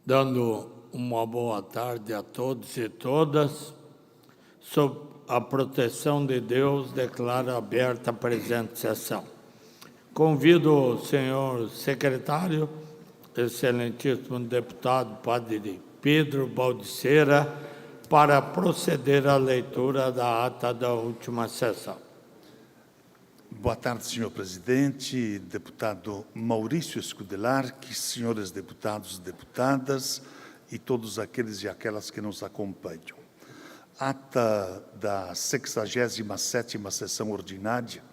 dando uma boa tarde a todos e todas. Sob a proteção de Deus, declaro aberta a presente sessão. Convido o senhor secretário, excelentíssimo deputado Padre Pedro Baldiceira, para proceder à leitura da ata da última sessão. Boa tarde, senhor presidente, deputado Maurício Scudelarchi, senhores deputados e deputadas e todos aqueles e aquelas que nos acompanham. Ata da 67ª sessão ordinária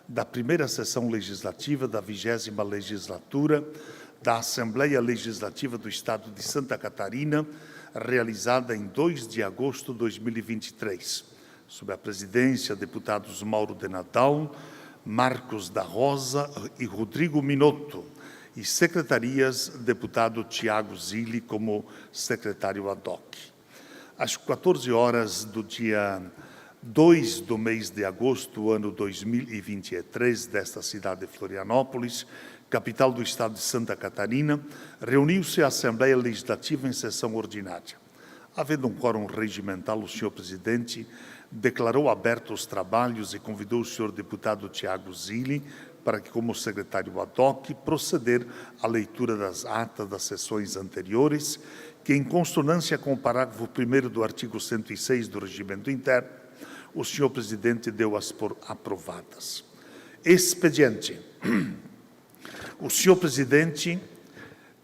da primeira sessão legislativa da 20ª legislatura da Assembleia Legislativa do Estado de Santa Catarina, realizada em 2 de agosto de 2023, sob a presidência deputados Mauro de Natal, Marcos da Rosa e Rodrigo Minotto, e secretarias, deputado Tiago Zilli como secretário ad hoc. Às 14 horas do dia 2 do mês de agosto, ano 2023, desta cidade de Florianópolis, capital do estado de Santa Catarina, reuniu-se a Assembleia Legislativa em sessão ordinária. Havendo um quórum regimental, o senhor presidente declarou abertos os trabalhos e convidou o senhor deputado Tiago Zilli para que, como secretário ad hoc, proceder à leitura das atas das sessões anteriores, que, em consonância com o parágrafo 1º do artigo 106 do Regimento Interno, o senhor presidente deu-as por aprovadas. Expediente. O senhor presidente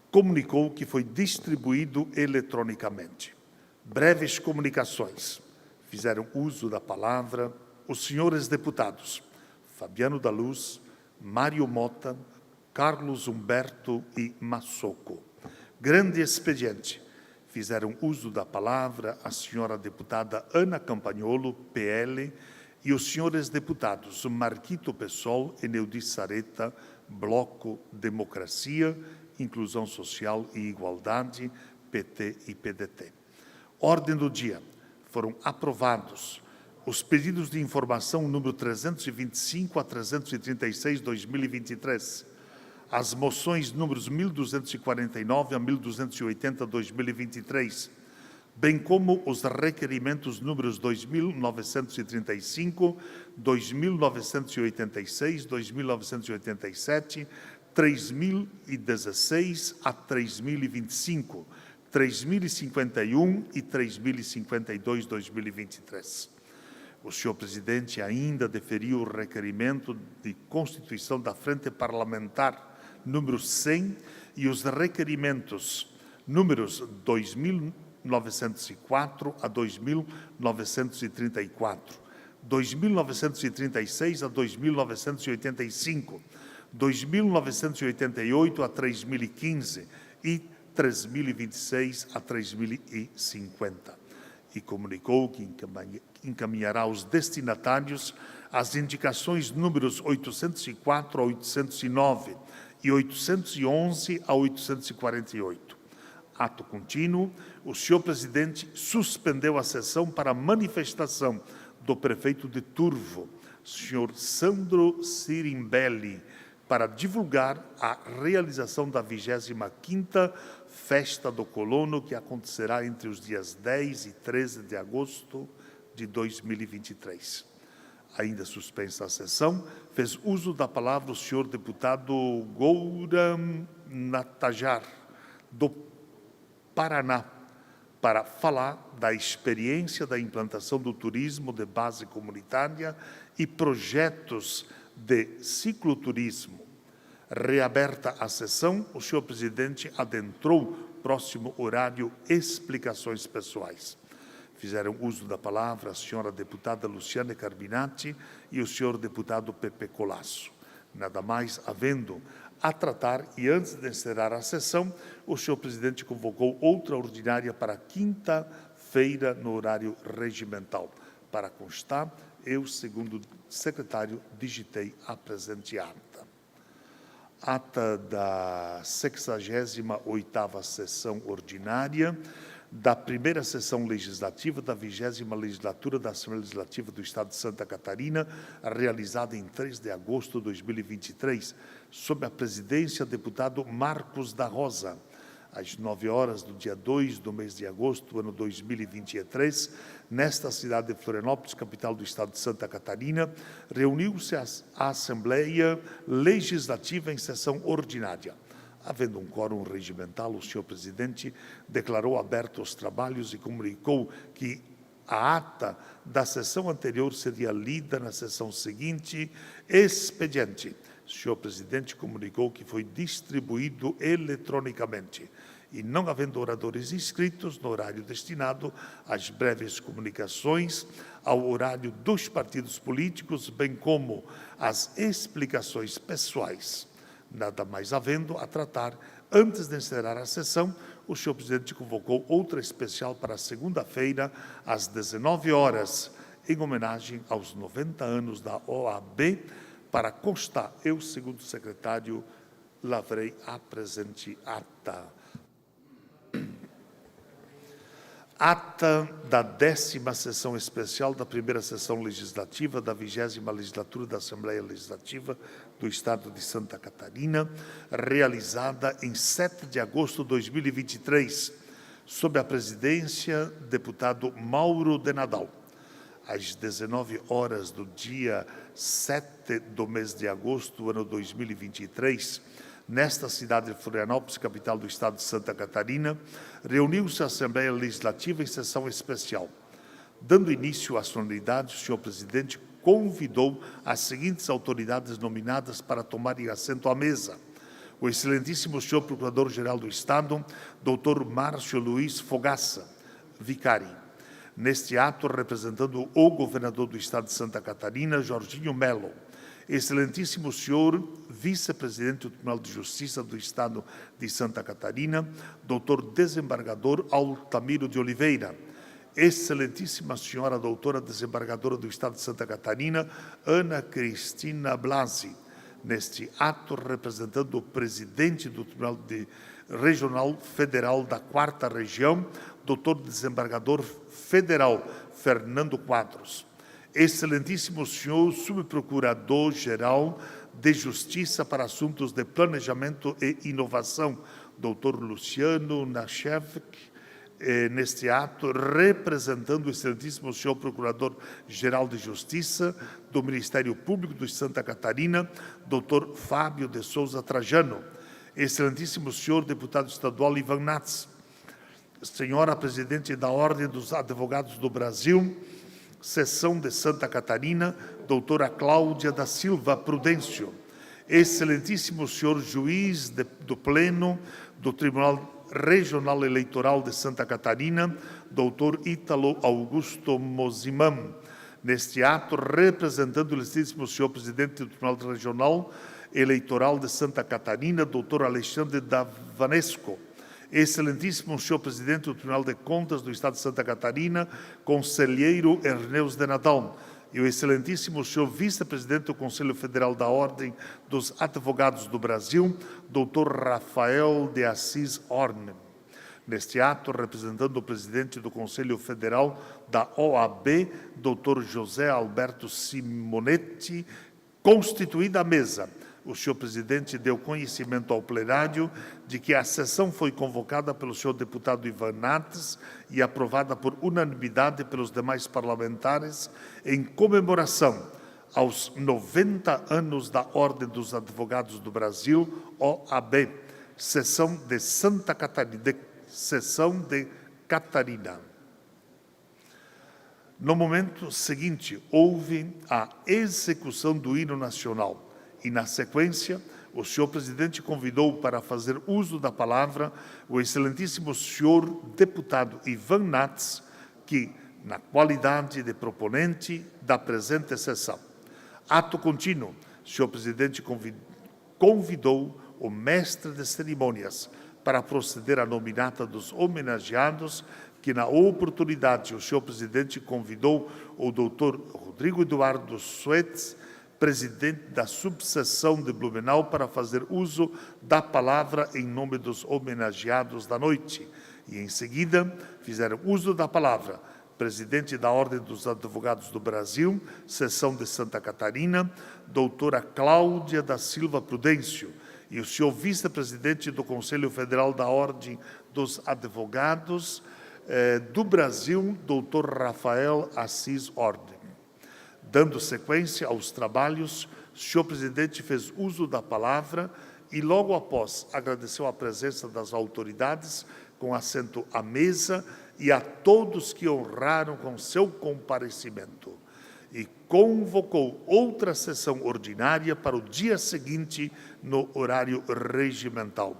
comunicou que foi distribuído eletronicamente. Breves comunicações. Fizeram uso da palavra os senhores deputados Fabiano da Luz, Mário Mota, Carlos Humberto e Massoco. Grande expediente. Fizeram uso da palavra a senhora deputada Ana Campagnolo, PL, e os senhores deputados Marquito Pessol e Neudi Sareta, Bloco Democracia, Inclusão Social e Igualdade, PT e PDT. Ordem do dia. Foram aprovados os pedidos de informação número 325 a 336, 2023, as moções números 1249 a 1280, 2023, bem como os requerimentos números 2935, 2986, 2987, 3016 a 3025, 3051 e 3052, 2023. O senhor presidente ainda deferiu o requerimento de constituição da Frente Parlamentar número 100 e os requerimentos números 2904 a 2934, 2936 a 2985, 2988 a 3015 e 3026 a 3050, e comunicou que encaminhará aos destinatários as indicações números 804 a 809 e 811 a 848. Ato contínuo, o senhor presidente suspendeu a sessão para manifestação do prefeito de Turvo, senhor Sandro Sirimbelli, para divulgar a realização da 25ª Festa do Colono, que acontecerá entre os dias 10 e 13 de agosto de 2023. Ainda suspensa a sessão, fez uso da palavra o senhor deputado Gouram Natajar, do Paraná, para falar da experiência da implantação do turismo de base comunitária e projetos de cicloturismo. Reaberta a sessão, o senhor presidente adentrou próximo horário explicações pessoais. Fizeram uso da palavra a senhora deputada Luciane Carbinati e o senhor deputado Pepe Colasso. Nada mais havendo a tratar, e antes de encerrar a sessão, o senhor presidente convocou outra ordinária para quinta-feira no horário regimental. Para constar, eu, segundo secretário, digitei a presente ata. Ata da 68ª sessão ordinária da primeira sessão legislativa da 20ª legislatura da Assembleia Legislativa do Estado de Santa Catarina, realizada em 3 de agosto de 2023, sob a presidência do deputado Marcos da Rosa, às 9 horas do dia 2 do mês de agosto do ano 2023, nesta cidade de Florianópolis, capital do estado de Santa Catarina, reuniu-se a Assembleia Legislativa em sessão ordinária. Havendo um quórum regimental, o senhor presidente declarou abertos os trabalhos e comunicou que a ata da sessão anterior seria lida na sessão seguinte. Expediente. O senhor presidente comunicou que foi distribuído eletronicamente e, não havendo oradores inscritos no horário destinado às breves comunicações, ao horário dos partidos políticos, bem como às explicações pessoais, nada mais havendo a tratar, antes de encerrar a sessão, o senhor presidente convocou outra especial para segunda-feira, às 19 horas, em homenagem aos 90 anos da OAB. Para constar, eu, segundo o secretário, lavrei a presente ata. Ata da 10ª sessão especial da primeira sessão legislativa da 20ª legislatura da Assembleia Legislativa do Estado de Santa Catarina, realizada em 7 de agosto de 2023, sob a presidência do deputado Mauro de Nadal. Às 19 horas do dia 7 do mês de agosto do ano 2023, nesta cidade de Florianópolis, capital do estado de Santa Catarina, reuniu-se a Assembleia Legislativa em sessão especial. Dando início à solenidade, o senhor presidente convidou as seguintes autoridades nominadas para tomarem assento à mesa: o excelentíssimo senhor Procurador-Geral do Estado, doutor Márcio Luiz Fogaça, vicari. Neste ato, representando o governador do estado de Santa Catarina, Jorginho Melo, excelentíssimo senhor vice-presidente do Tribunal de Justiça do estado de Santa Catarina, doutor desembargador Altamiro de Oliveira, excelentíssima senhora doutora desembargadora do estado de Santa Catarina, Ana Cristina Blasi. Neste ato, representando o presidente do Tribunal Regional Federal da 4ª Região, doutor desembargador federal Fernando Quadros. Excelentíssimo senhor subprocurador-geral de Justiça para Assuntos de Planejamento e Inovação, doutor Luciano Nachevk. Neste ato, representando o excelentíssimo senhor Procurador-Geral de Justiça do Ministério Público de Santa Catarina, doutor Fábio de Souza Trajano. Excelentíssimo senhor deputado estadual Ivan Nats, senhora presidente da Ordem dos Advogados do Brasil, Seção de Santa Catarina, doutora Cláudia da Silva Prudêncio, excelentíssimo senhor juiz do Pleno do Tribunal Regional Eleitoral de Santa Catarina, doutor Ítalo Augusto Mozimam. Neste ato, representando o excelentíssimo senhor presidente do Tribunal Regional Eleitoral de Santa Catarina, doutor Alexandre Davanesco, excelentíssimo senhor presidente do Tribunal de Contas do Estado de Santa Catarina, conselheiro Erneus de Nadal, e o excelentíssimo senhor vice-presidente do Conselho Federal da Ordem dos Advogados do Brasil, doutor Rafael de Assis Horn. Neste ato, representando o presidente do Conselho Federal da OAB, doutor José Alberto Simonetti, constituída a mesa, o senhor presidente deu conhecimento ao plenário de que a sessão foi convocada pelo senhor deputado Ivan Nats e aprovada por unanimidade pelos demais parlamentares em comemoração aos 90 anos da Ordem dos Advogados do Brasil, OAB, Seção de Santa Catarina, Seção de Catarina. No momento seguinte, houve a execução do hino nacional. E, na sequência, o senhor presidente convidou para fazer uso da palavra o excelentíssimo senhor deputado Ivan Nats, que, na qualidade de proponente da presente sessão. Ato contínuo, o senhor presidente convidou o mestre de cerimônias para proceder à nominata dos homenageados, que, na oportunidade, o senhor presidente convidou o doutor Rodrigo Eduardo Suetz, presidente da subseção de Blumenau, para fazer uso da palavra em nome dos homenageados da noite. E, em seguida, fizeram uso da palavra presidente da Ordem dos Advogados do Brasil, Seção de Santa Catarina, doutora Cláudia da Silva Prudêncio, e o senhor vice-presidente do Conselho Federal da Ordem dos Advogados do Brasil, doutor Rafael Assis Ordem. Dando sequência aos trabalhos, o senhor presidente fez uso da palavra e, logo após, agradeceu a presença das autoridades com assento à mesa e a todos que honraram com seu comparecimento. E convocou outra sessão ordinária para o dia seguinte, no horário regimental.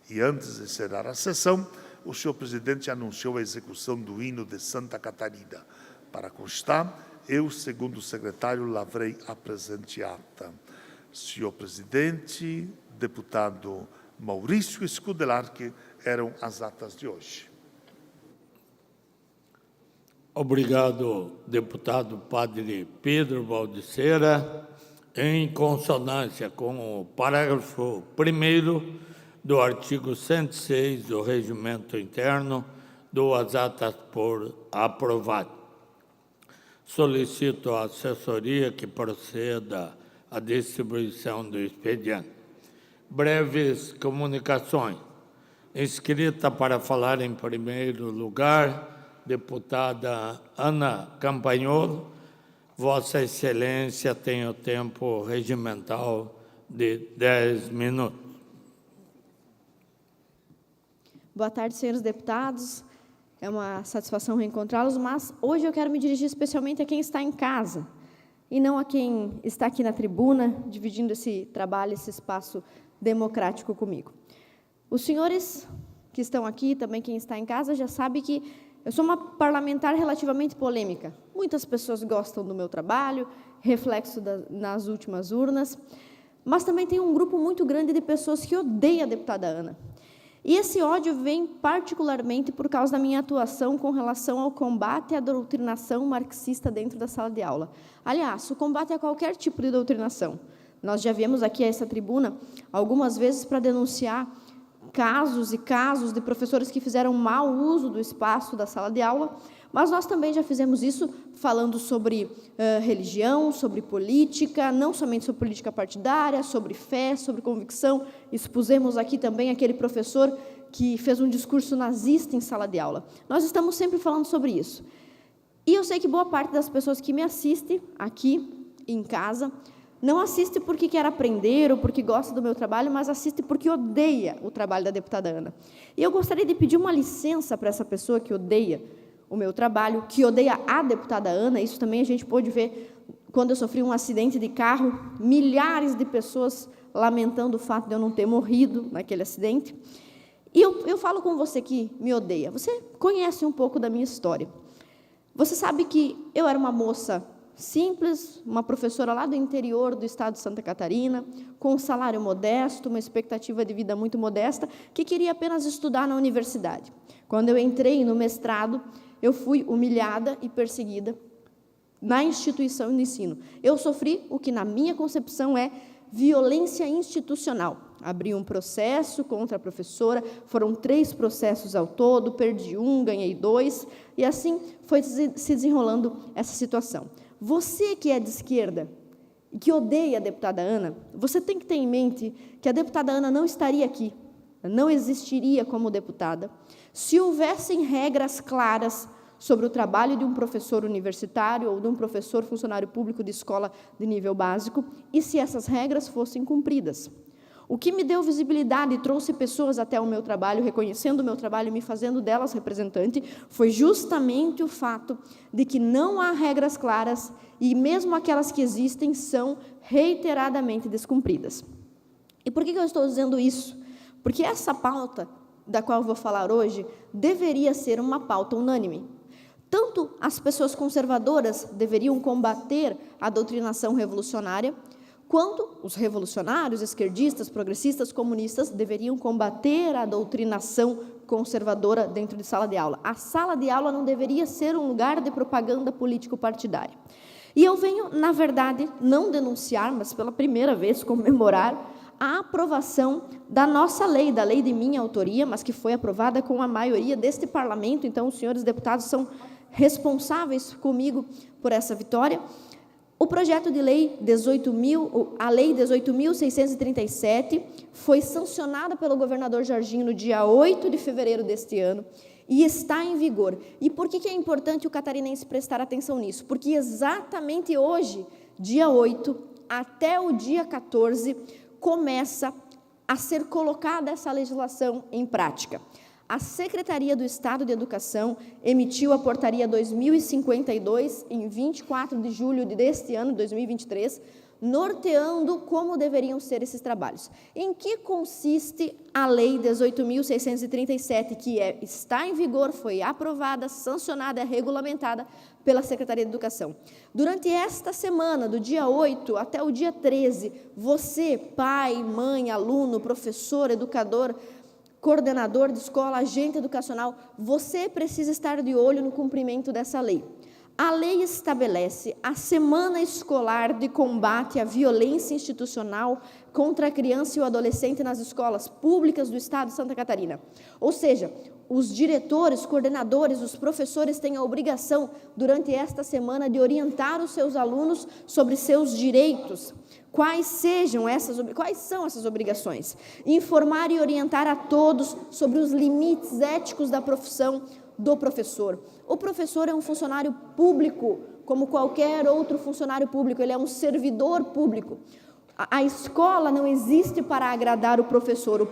E antes de encerrar a sessão, o senhor presidente anunciou a execução do hino de Santa Catarina. Para constar, eu, segundo o secretário, lavrei a presente ata. Senhor presidente, deputado Maurício Scudelarque, eram as atas de hoje. Obrigado, deputado Padre Pedro Baldiceira. Em consonância com o parágrafo 1º do artigo 106 do Regimento Interno, dou as atas por aprovado. Solicito à assessoria que proceda à distribuição do expediente. Breves comunicações. Inscrita para falar em primeiro lugar, deputada Ana Campagnolo. Vossa Excelência tem o tempo regimental de 10 minutos. Boa tarde, senhores deputados. É uma satisfação reencontrá-los, mas hoje eu quero me dirigir especialmente a quem está em casa e não a quem está aqui na tribuna, dividindo esse trabalho, esse espaço democrático comigo. Os senhores que estão aqui, também quem está em casa, já sabe que eu sou uma parlamentar relativamente polêmica. Muitas pessoas gostam do meu trabalho, reflexo nas últimas urnas, mas também tem um grupo muito grande de pessoas que odeia a deputada Ana. E esse ódio vem particularmente por causa da minha atuação com relação ao combate à doutrinação marxista dentro da sala de aula. Aliás, o combate a qualquer tipo de doutrinação. Nós já viemos aqui a essa tribuna algumas vezes para denunciar casos e casos de professores que fizeram mau uso do espaço da sala de aula, mas nós também já fizemos isso falando sobre religião, sobre política, não somente sobre política partidária, sobre fé, sobre convicção. Expusemos aqui também aquele professor que fez um discurso nazista em sala de aula. Nós estamos sempre falando sobre isso. E eu sei que boa parte das pessoas que me assistem aqui em casa não assiste porque quer aprender ou porque gosta do meu trabalho, mas assiste porque odeia o trabalho da deputada Ana. E eu gostaria de pedir uma licença para essa pessoa que odeia o meu trabalho, que odeia a deputada Ana. Isso também a gente pôde ver quando eu sofri um acidente de carro, milhares de pessoas lamentando o fato de eu não ter morrido naquele acidente. E eu falo com você que me odeia. Você conhece um pouco da minha história. Você sabe que eu era uma moça simples, uma professora lá do interior do estado de Santa Catarina, com um salário modesto, uma expectativa de vida muito modesta, que queria apenas estudar na universidade. Quando eu entrei no mestrado, eu fui humilhada e perseguida na instituição de ensino. Eu sofri o que, na minha concepção, é violência institucional. Abri um processo contra a professora, foram 3 processos ao todo, perdi 1, ganhei 2, e assim foi se desenrolando essa situação. Você que é de esquerda e que odeia a deputada Ana, você tem que ter em mente que a deputada Ana não estaria aqui, não existiria como deputada, se houvessem regras claras sobre o trabalho de um professor universitário ou de um professor funcionário público de escola de nível básico e se essas regras fossem cumpridas. O que me deu visibilidade e trouxe pessoas até o meu trabalho, reconhecendo o meu trabalho e me fazendo delas representante, foi justamente o fato de que não há regras claras e mesmo aquelas que existem são reiteradamente descumpridas. E por que eu estou dizendo isso? Porque essa pauta da qual eu vou falar hoje deveria ser uma pauta unânime. Tanto as pessoas conservadoras deveriam combater a doutrinação revolucionária, quanto os revolucionários, esquerdistas, progressistas, comunistas deveriam combater a doutrinação conservadora dentro de sala de aula. A sala de aula não deveria ser um lugar de propaganda político-partidária. E eu venho, na verdade, não denunciar, mas pela primeira vez comemorar a aprovação da nossa lei, da lei de minha autoria, mas que foi aprovada com a maioria deste parlamento. Então, os senhores deputados são responsáveis comigo por essa vitória, O projeto de lei a Lei 18.637 foi sancionada pelo governador Jorginho no dia 8 de fevereiro deste ano e está em vigor. E por que é importante o catarinense prestar atenção nisso? Porque exatamente hoje, dia 8, até o dia 14, começa a ser colocada essa legislação em prática. A Secretaria do Estado de Educação emitiu a Portaria 2052, em 24 de julho deste ano, 2023, norteando como deveriam ser esses trabalhos. Em que consiste a Lei 18.637, que está em vigor, foi aprovada, sancionada e regulamentada pela Secretaria de Educação? Durante esta semana, do dia 8 até o dia 13, você, pai, mãe, aluno, professor, educador, coordenador de escola, agente educacional, você precisa estar de olho no cumprimento dessa lei. A lei estabelece a Semana Escolar de Combate à Violência Institucional contra a Criança e o Adolescente nas escolas públicas do Estado de Santa Catarina. Ou seja, os diretores, coordenadores, os professores têm a obrigação, durante esta semana, de orientar os seus alunos sobre seus direitos. Quais são essas obrigações? Informar e orientar a todos sobre os limites éticos da profissão do professor. O professor é um funcionário público, como qualquer outro funcionário público, ele é um servidor público. A escola não existe para agradar o professor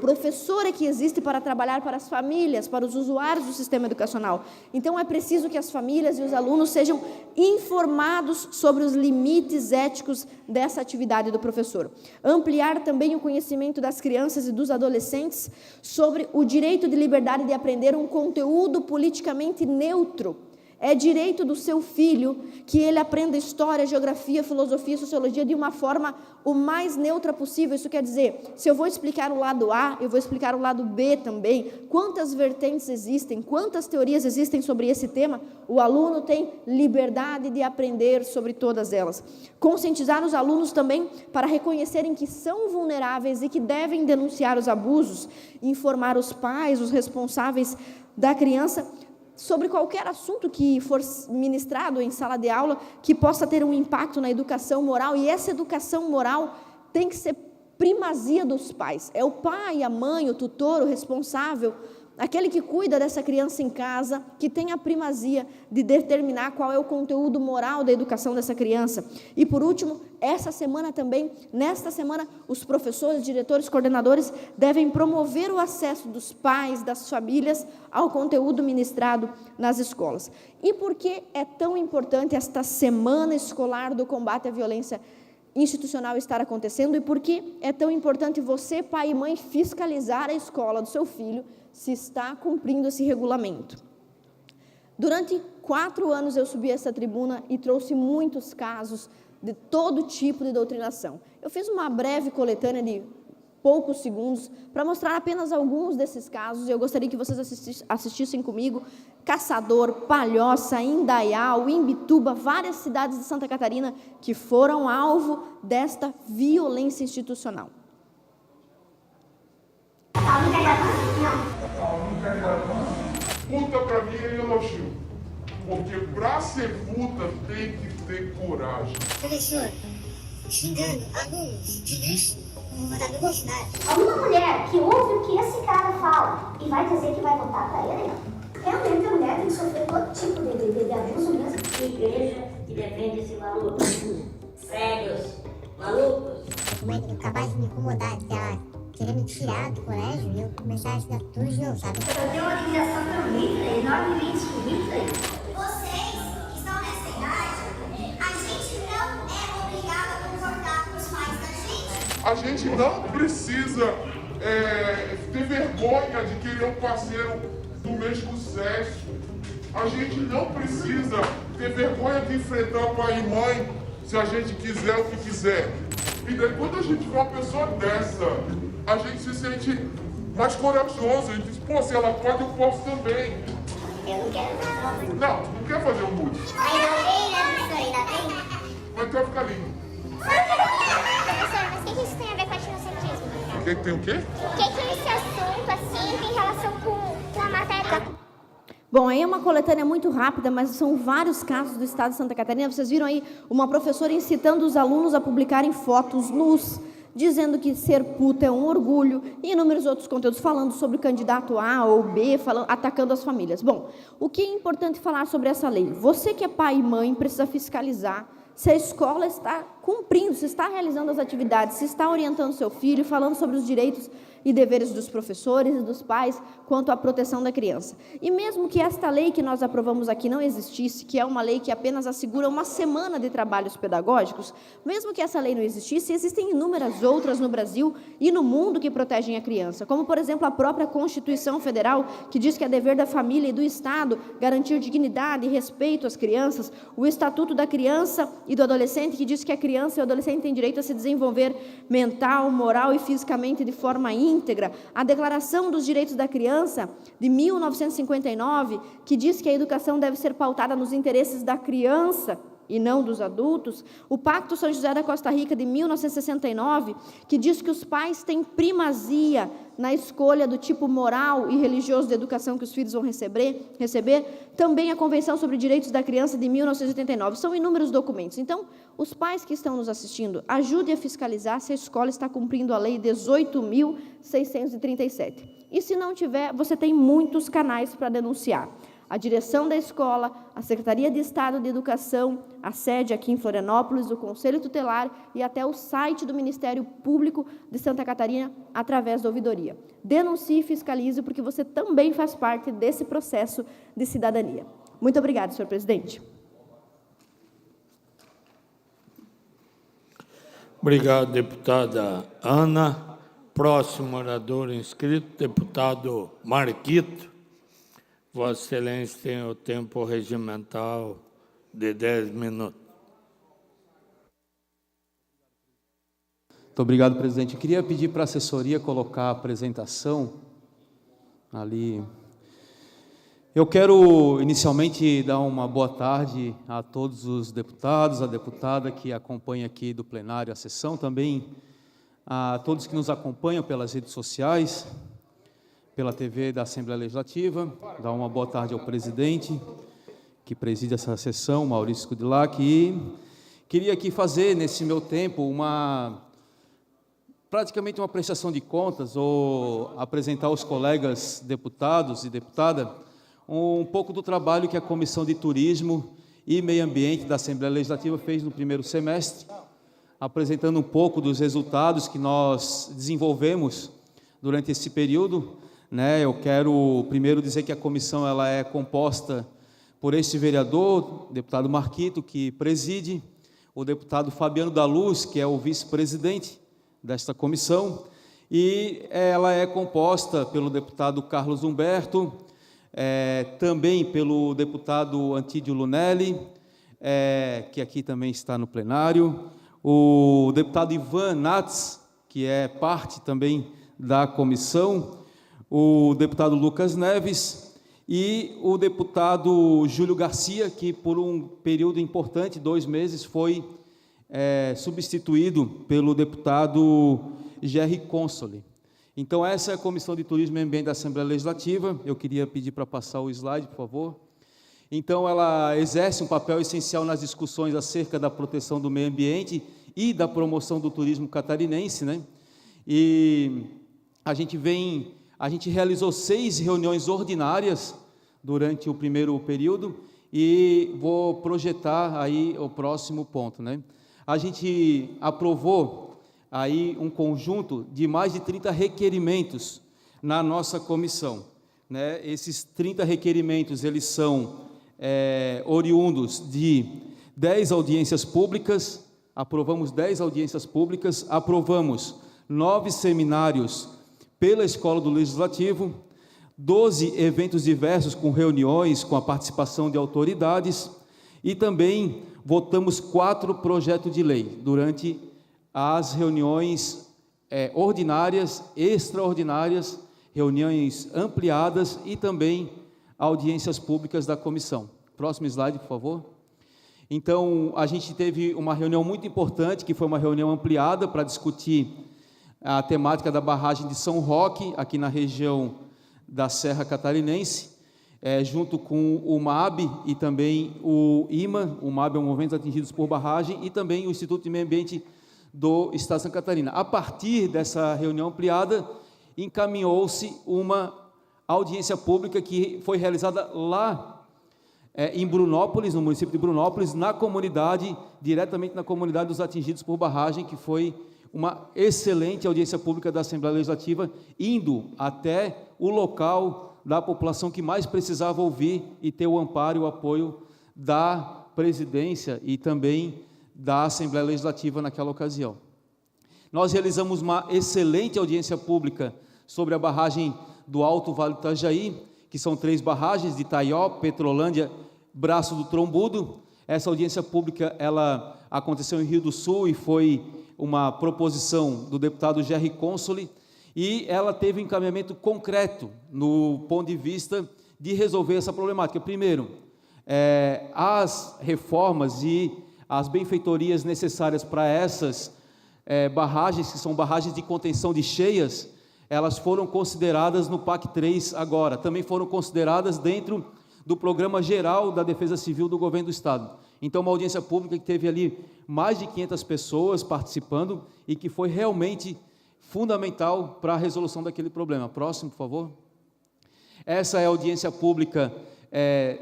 é que existe para trabalhar para as famílias, para os usuários do sistema educacional. Então, é preciso que as famílias e os alunos sejam informados sobre os limites éticos dessa atividade do professor. Ampliar também o conhecimento das crianças e dos adolescentes sobre o direito de liberdade de aprender um conteúdo politicamente neutro. É direito do seu filho que ele aprenda história, geografia, filosofia, sociologia de uma forma o mais neutra possível. Isso quer dizer, se eu vou explicar o lado A, eu vou explicar o lado B também. Quantas vertentes existem, quantas teorias existem sobre esse tema, o aluno tem liberdade de aprender sobre todas elas. Conscientizar os alunos também para reconhecerem que são vulneráveis e que devem denunciar os abusos. Informar os pais, os responsáveis da criança, sobre qualquer assunto que for ministrado em sala de aula, que possa ter um impacto na educação moral, e essa educação moral tem que ser primazia dos pais. É o pai, a mãe, o tutor, o responsável, aquele que cuida dessa criança em casa, que tem a primazia de determinar qual é o conteúdo moral da educação dessa criança. E, por último, nesta semana, os professores, diretores, coordenadores devem promover o acesso dos pais, das famílias, ao conteúdo ministrado nas escolas. E por que é tão importante esta Semana Escolar do Combate à Violência Institucional estar acontecendo? E por que é tão importante você, pai e mãe, fiscalizar a escola do seu filho se está cumprindo esse regulamento? Durante 4 anos eu subi a essa tribuna e trouxe muitos casos de todo tipo de doutrinação. Eu fiz uma breve coletânea de poucos segundos para mostrar apenas alguns desses casos, e eu gostaria que vocês assistissem comigo. Caçador, Palhoça, Indaial, Imbituba, várias cidades de Santa Catarina que foram alvo desta violência institucional. Puta pra mim é elogio, porque pra ser puta tem que ter coragem. Professor, xingando alunos de lixo, não vai dar velocidade. Alguma mulher que ouve o que esse cara fala e vai dizer que vai votar pra ele, realmente a mulher tem que sofrer todo tipo de abuso mesmo. Igreja que defende esse valor. Cegos, malucos. Mãe, capaz de me incomodar, querer me tirar do colégio e eu começar a estudar tudo de novo, sabe? Eu tenho uma admiração pelo Hitler, enormemente por Hitler. Vocês que estão nessa idade, a gente não é obrigado a concordar com os pais da gente. A gente não precisa ter vergonha de querer um parceiro do mesmo sexo. A gente não precisa ter vergonha de enfrentar o pai e mãe se a gente quiser o que quiser. E daí, quando a gente vê uma pessoa dessa, a gente se sente mais corajoso. A gente diz, pô, se ela pode, eu posso também. Eu não quero mais. Não, tu não quer fazer um boot. Ainda bem, né, professor? Ainda bem. Mas tu vai ficar lindo. Professor, mas o que isso tem a ver com etnocentrismo? O que tem o quê? O que esse assunto, assim, tem relação com a matéria? Bom, aí é uma coletânea muito rápida, mas são vários casos do estado de Santa Catarina. Vocês viram aí uma professora incitando os alunos a publicarem fotos nus, dizendo que ser puta é um orgulho, e inúmeros outros conteúdos falando sobre o candidato A ou B, atacando as famílias. Bom, o que é importante falar sobre essa lei? Você que é pai e mãe precisa fiscalizar se a escola está cumprindo, se está realizando as atividades, se está orientando seu filho, falando sobre os direitos e deveres dos professores e dos pais quanto à proteção da criança. E mesmo que esta lei que nós aprovamos aqui não existisse, que é uma lei que apenas assegura uma semana de trabalhos pedagógicos, mesmo que essa lei não existisse, existem inúmeras outras no Brasil e no mundo que protegem a criança, como, por exemplo, a própria Constituição Federal, que diz que é dever da família e do Estado garantir dignidade e respeito às crianças, o Estatuto da Criança e do Adolescente, que diz que a criança e o adolescente têm direito a se desenvolver mental, moral e fisicamente de forma íntegra, a Declaração dos Direitos da Criança, de 1959, que diz que a educação deve ser pautada nos interesses da criança e não dos adultos, o Pacto São José da Costa Rica, de 1969, que diz que os pais têm primazia na escolha do tipo moral e religioso de educação que os filhos vão receber, também a Convenção sobre Direitos da Criança, de 1989, são inúmeros documentos. Então, os pais que estão nos assistindo, ajudem a fiscalizar se a escola está cumprindo a Lei 18.637. E se não tiver, você tem muitos canais para denunciar. A direção da escola, a Secretaria de Estado de Educação, a sede aqui em Florianópolis, o Conselho Tutelar e até o site do Ministério Público de Santa Catarina, através da ouvidoria. Denuncie e fiscalize, porque você também faz parte desse processo de cidadania. Muito obrigada, senhor presidente. Obrigado, deputada Ana. Próximo orador inscrito, deputado Marquito. Vossa Excelência tem o tempo regimental de 10 minutos. Muito obrigado, presidente. Eu queria pedir para a assessoria colocar a apresentação ali. Eu quero inicialmente dar uma boa tarde a todos os deputados, a deputada que acompanha aqui do plenário a sessão, também a todos que nos acompanham pelas redes sociais, pela TV da Assembleia Legislativa, dar uma boa tarde ao presidente, que preside essa sessão, Maurício Kudilac, e queria aqui fazer, nesse meu tempo, praticamente uma prestação de contas, ou apresentar aos colegas deputados e deputada um pouco do trabalho que a Comissão de Turismo e Meio Ambiente da Assembleia Legislativa fez no primeiro semestre, apresentando um pouco dos resultados que nós desenvolvemos durante esse período. Eu quero primeiro dizer que a comissão ela é composta por este vereador, deputado Marquito, que preside, o deputado Fabiano da Luz, que é o vice-presidente desta comissão, e ela é composta pelo deputado Carlos Humberto, também pelo deputado Antídio Lunelli, que aqui também está no plenário, o deputado Ivan Nats, que é parte também da comissão, o deputado Lucas Neves e o deputado Júlio Garcia, que por um período importante, 2 meses, foi substituído pelo deputado Jerry Consoli. Então, essa é a Comissão de Turismo e Ambiente da Assembleia Legislativa. Eu queria pedir para passar o slide, por favor. Então, ela exerce um papel essencial nas discussões acerca da proteção do meio ambiente e da promoção do turismo catarinense, E a gente realizou 6 reuniões ordinárias durante o primeiro período e vou projetar aí o próximo ponto, A gente aprovou aí um conjunto de mais de 30 requerimentos na nossa comissão, Esses 30 requerimentos, eles são oriundos de 10 audiências públicas, aprovamos 10 audiências públicas, aprovamos 9 seminários pela Escola do Legislativo, 12 eventos diversos com reuniões, com a participação de autoridades, e também votamos 4 projetos de lei durante as reuniões ordinárias, extraordinárias, reuniões ampliadas e também audiências públicas da comissão. Próximo slide, por favor. Então, a gente teve uma reunião muito importante, que foi uma reunião ampliada para discutir a temática da barragem de São Roque, aqui na região da Serra Catarinense. junto com o MAB e também o IMA, o MAB é o Movimentos Atingidos por Barragem, e também o Instituto de Meio Ambiente do Estado de Santa Catarina. A partir dessa reunião ampliada, encaminhou-se uma audiência pública que foi realizada lá em Brunópolis, no município de Brunópolis, na comunidade, diretamente na comunidade dos atingidos por barragem, que foi uma excelente audiência pública da Assembleia Legislativa, indo até o local da população que mais precisava ouvir e ter o amparo e o apoio da presidência e também da Assembleia Legislativa naquela ocasião. Nós realizamos uma excelente audiência pública sobre a barragem do Alto Vale do Itajaí, que são 3 barragens, de Itaió, Petrolândia, Braço do Trombudo. Essa audiência pública, ela aconteceu em Rio do Sul e foi uma proposição do deputado Gerry Consoli, e ela teve um encaminhamento concreto no ponto de vista de resolver essa problemática. Primeiro, as reformas e as benfeitorias necessárias para essas barragens, que são barragens de contenção de cheias, elas foram consideradas no PAC 3 agora, também foram consideradas dentro do Programa Geral da Defesa Civil do Governo do Estado. Então, uma audiência pública que teve ali mais de 500 pessoas participando e que foi realmente fundamental para a resolução daquele problema. Próximo, por favor. Essa é a audiência pública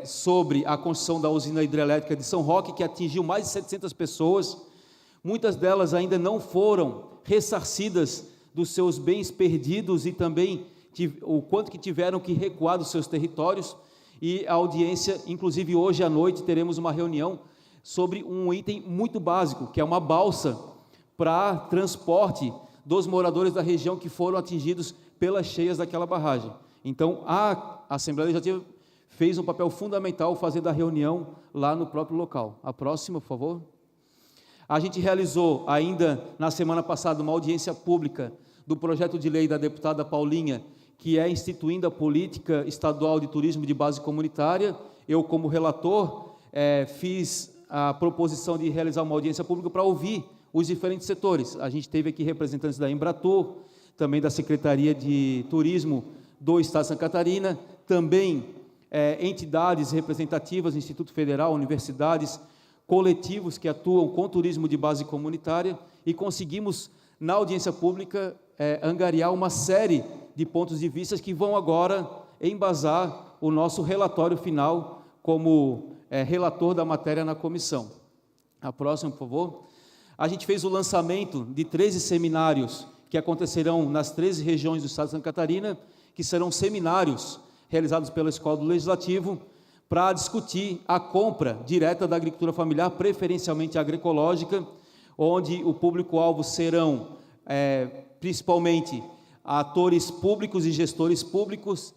sobre a construção da usina hidrelétrica de São Roque, que atingiu mais de 700 pessoas. Muitas delas ainda não foram ressarcidas dos seus bens perdidos e também o quanto que tiveram que recuar dos seus territórios. E a audiência, inclusive hoje à noite, teremos uma reunião sobre um item muito básico, que é uma balsa para transporte dos moradores da região que foram atingidos pelas cheias daquela barragem. Então, a Assembleia Legislativa fez um papel fundamental fazendo a reunião lá no próprio local. A próxima, por favor. A gente realizou ainda na semana passada uma audiência pública do projeto de lei da deputada Paulinha, que é instituindo a política estadual de turismo de base comunitária. Eu, como relator, fiz a proposição de realizar uma audiência pública para ouvir os diferentes setores. A gente teve aqui representantes da Embratur, também da Secretaria de Turismo do Estado de Santa Catarina, também entidades representativas, Instituto Federal, universidades, coletivos que atuam com turismo de base comunitária, e conseguimos, na audiência pública, angariar uma série de pontos de vista que vão agora embasar o nosso relatório final como relator da matéria na comissão. A próxima, por favor. A gente fez o lançamento de 13 seminários que acontecerão nas 13 regiões do Estado de Santa Catarina, que serão seminários realizados pela Escola do Legislativo para discutir a compra direta da agricultura familiar, preferencialmente agroecológica, onde o público-alvo serão principalmente atores públicos e gestores públicos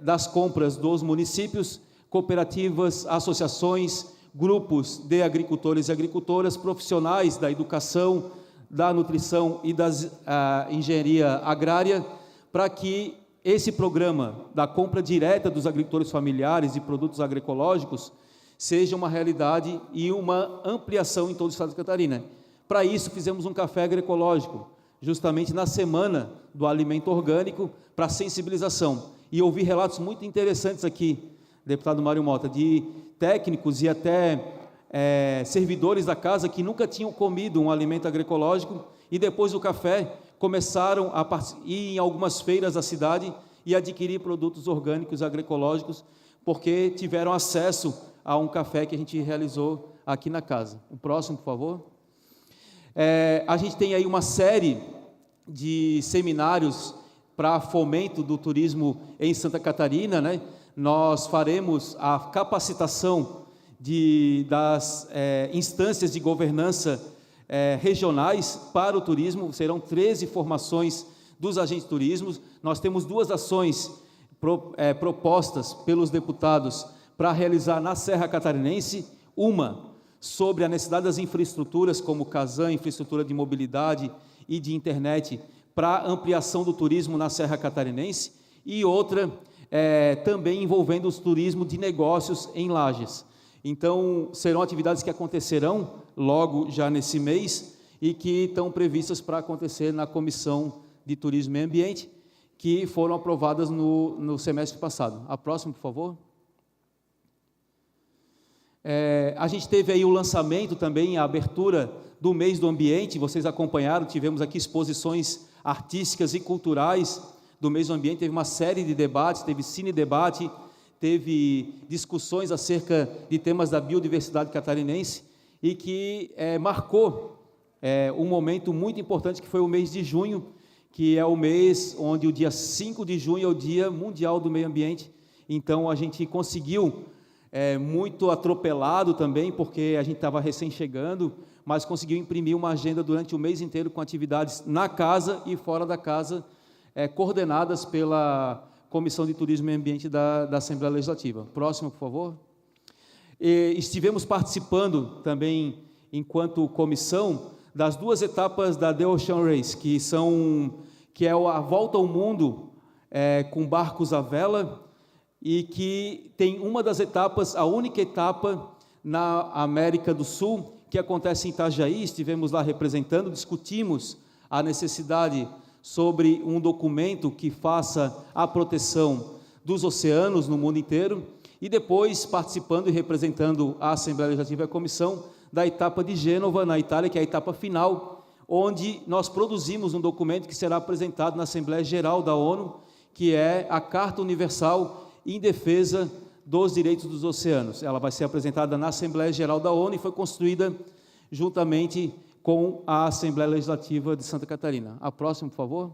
das compras dos municípios, cooperativas, associações, grupos de agricultores e agricultoras, profissionais da educação, da nutrição e da engenharia agrária, para que esse programa da compra direta dos agricultores familiares de produtos agroecológicos seja uma realidade e uma ampliação em todo o Estado de Catarina. Para isso, fizemos um café agroecológico, justamente na semana do alimento orgânico, para sensibilização. E ouvi relatos muito interessantes aqui, deputado Mário Mota, de técnicos e até servidores da casa que nunca tinham comido um alimento agroecológico e depois do café começaram a ir em algumas feiras da cidade e adquirir produtos orgânicos agroecológicos, porque tiveram acesso a um café que a gente realizou aqui na casa. O próximo, por favor. A gente tem aí uma série de seminários para fomento do turismo em Santa Catarina, né? Nós faremos a capacitação das instâncias de governança regionais para o turismo, serão 13 formações dos agentes de turismo. Nós temos 2 ações propostas pelos deputados para realizar na Serra Catarinense, uma sobre a necessidade das infraestruturas, como Casan, infraestrutura de mobilidade e de internet, para ampliação do turismo na Serra Catarinense, e outra também envolvendo o turismo de negócios em Lages. Então, serão atividades que acontecerão logo já nesse mês e que estão previstas para acontecer na Comissão de Turismo e Ambiente, que foram aprovadas no semestre passado. A próxima, por favor. A gente teve aí o lançamento também, a abertura do mês do ambiente, vocês acompanharam, tivemos aqui exposições artísticas e culturais do mês do ambiente, teve uma série de debates, teve cine-debate, teve discussões acerca de temas da biodiversidade catarinense, e que marcou um momento muito importante, que foi o mês de junho, que é o mês onde o dia 5 de junho é o Dia Mundial do Meio Ambiente. Então, a gente conseguiu, muito atropelado também, porque a gente estava recém-chegando, mas conseguiu imprimir uma agenda durante o mês inteiro com atividades na casa e fora da casa, coordenadas pela Comissão de Turismo e Meio Ambiente da Assembleia Legislativa. Próximo, por favor. Estivemos participando também, enquanto comissão, das 2 etapas da The Ocean Race, que é a volta ao mundo com barcos à vela, e que tem uma das etapas, a única etapa na América do Sul, que acontece em Itajaí. Estivemos lá representando, discutimos a necessidade sobre um documento que faça a proteção dos oceanos no mundo inteiro, e depois participando e representando a Assembleia Legislativa e a Comissão da etapa de Gênova, na Itália, que é a etapa final, onde nós produzimos um documento que será apresentado na Assembleia Geral da ONU, que é a Carta Universal em Defesa dos Direitos dos Oceanos. Ela vai ser apresentada na Assembleia Geral da ONU e foi construída juntamente com a Assembleia Legislativa de Santa Catarina. A próxima, por favor.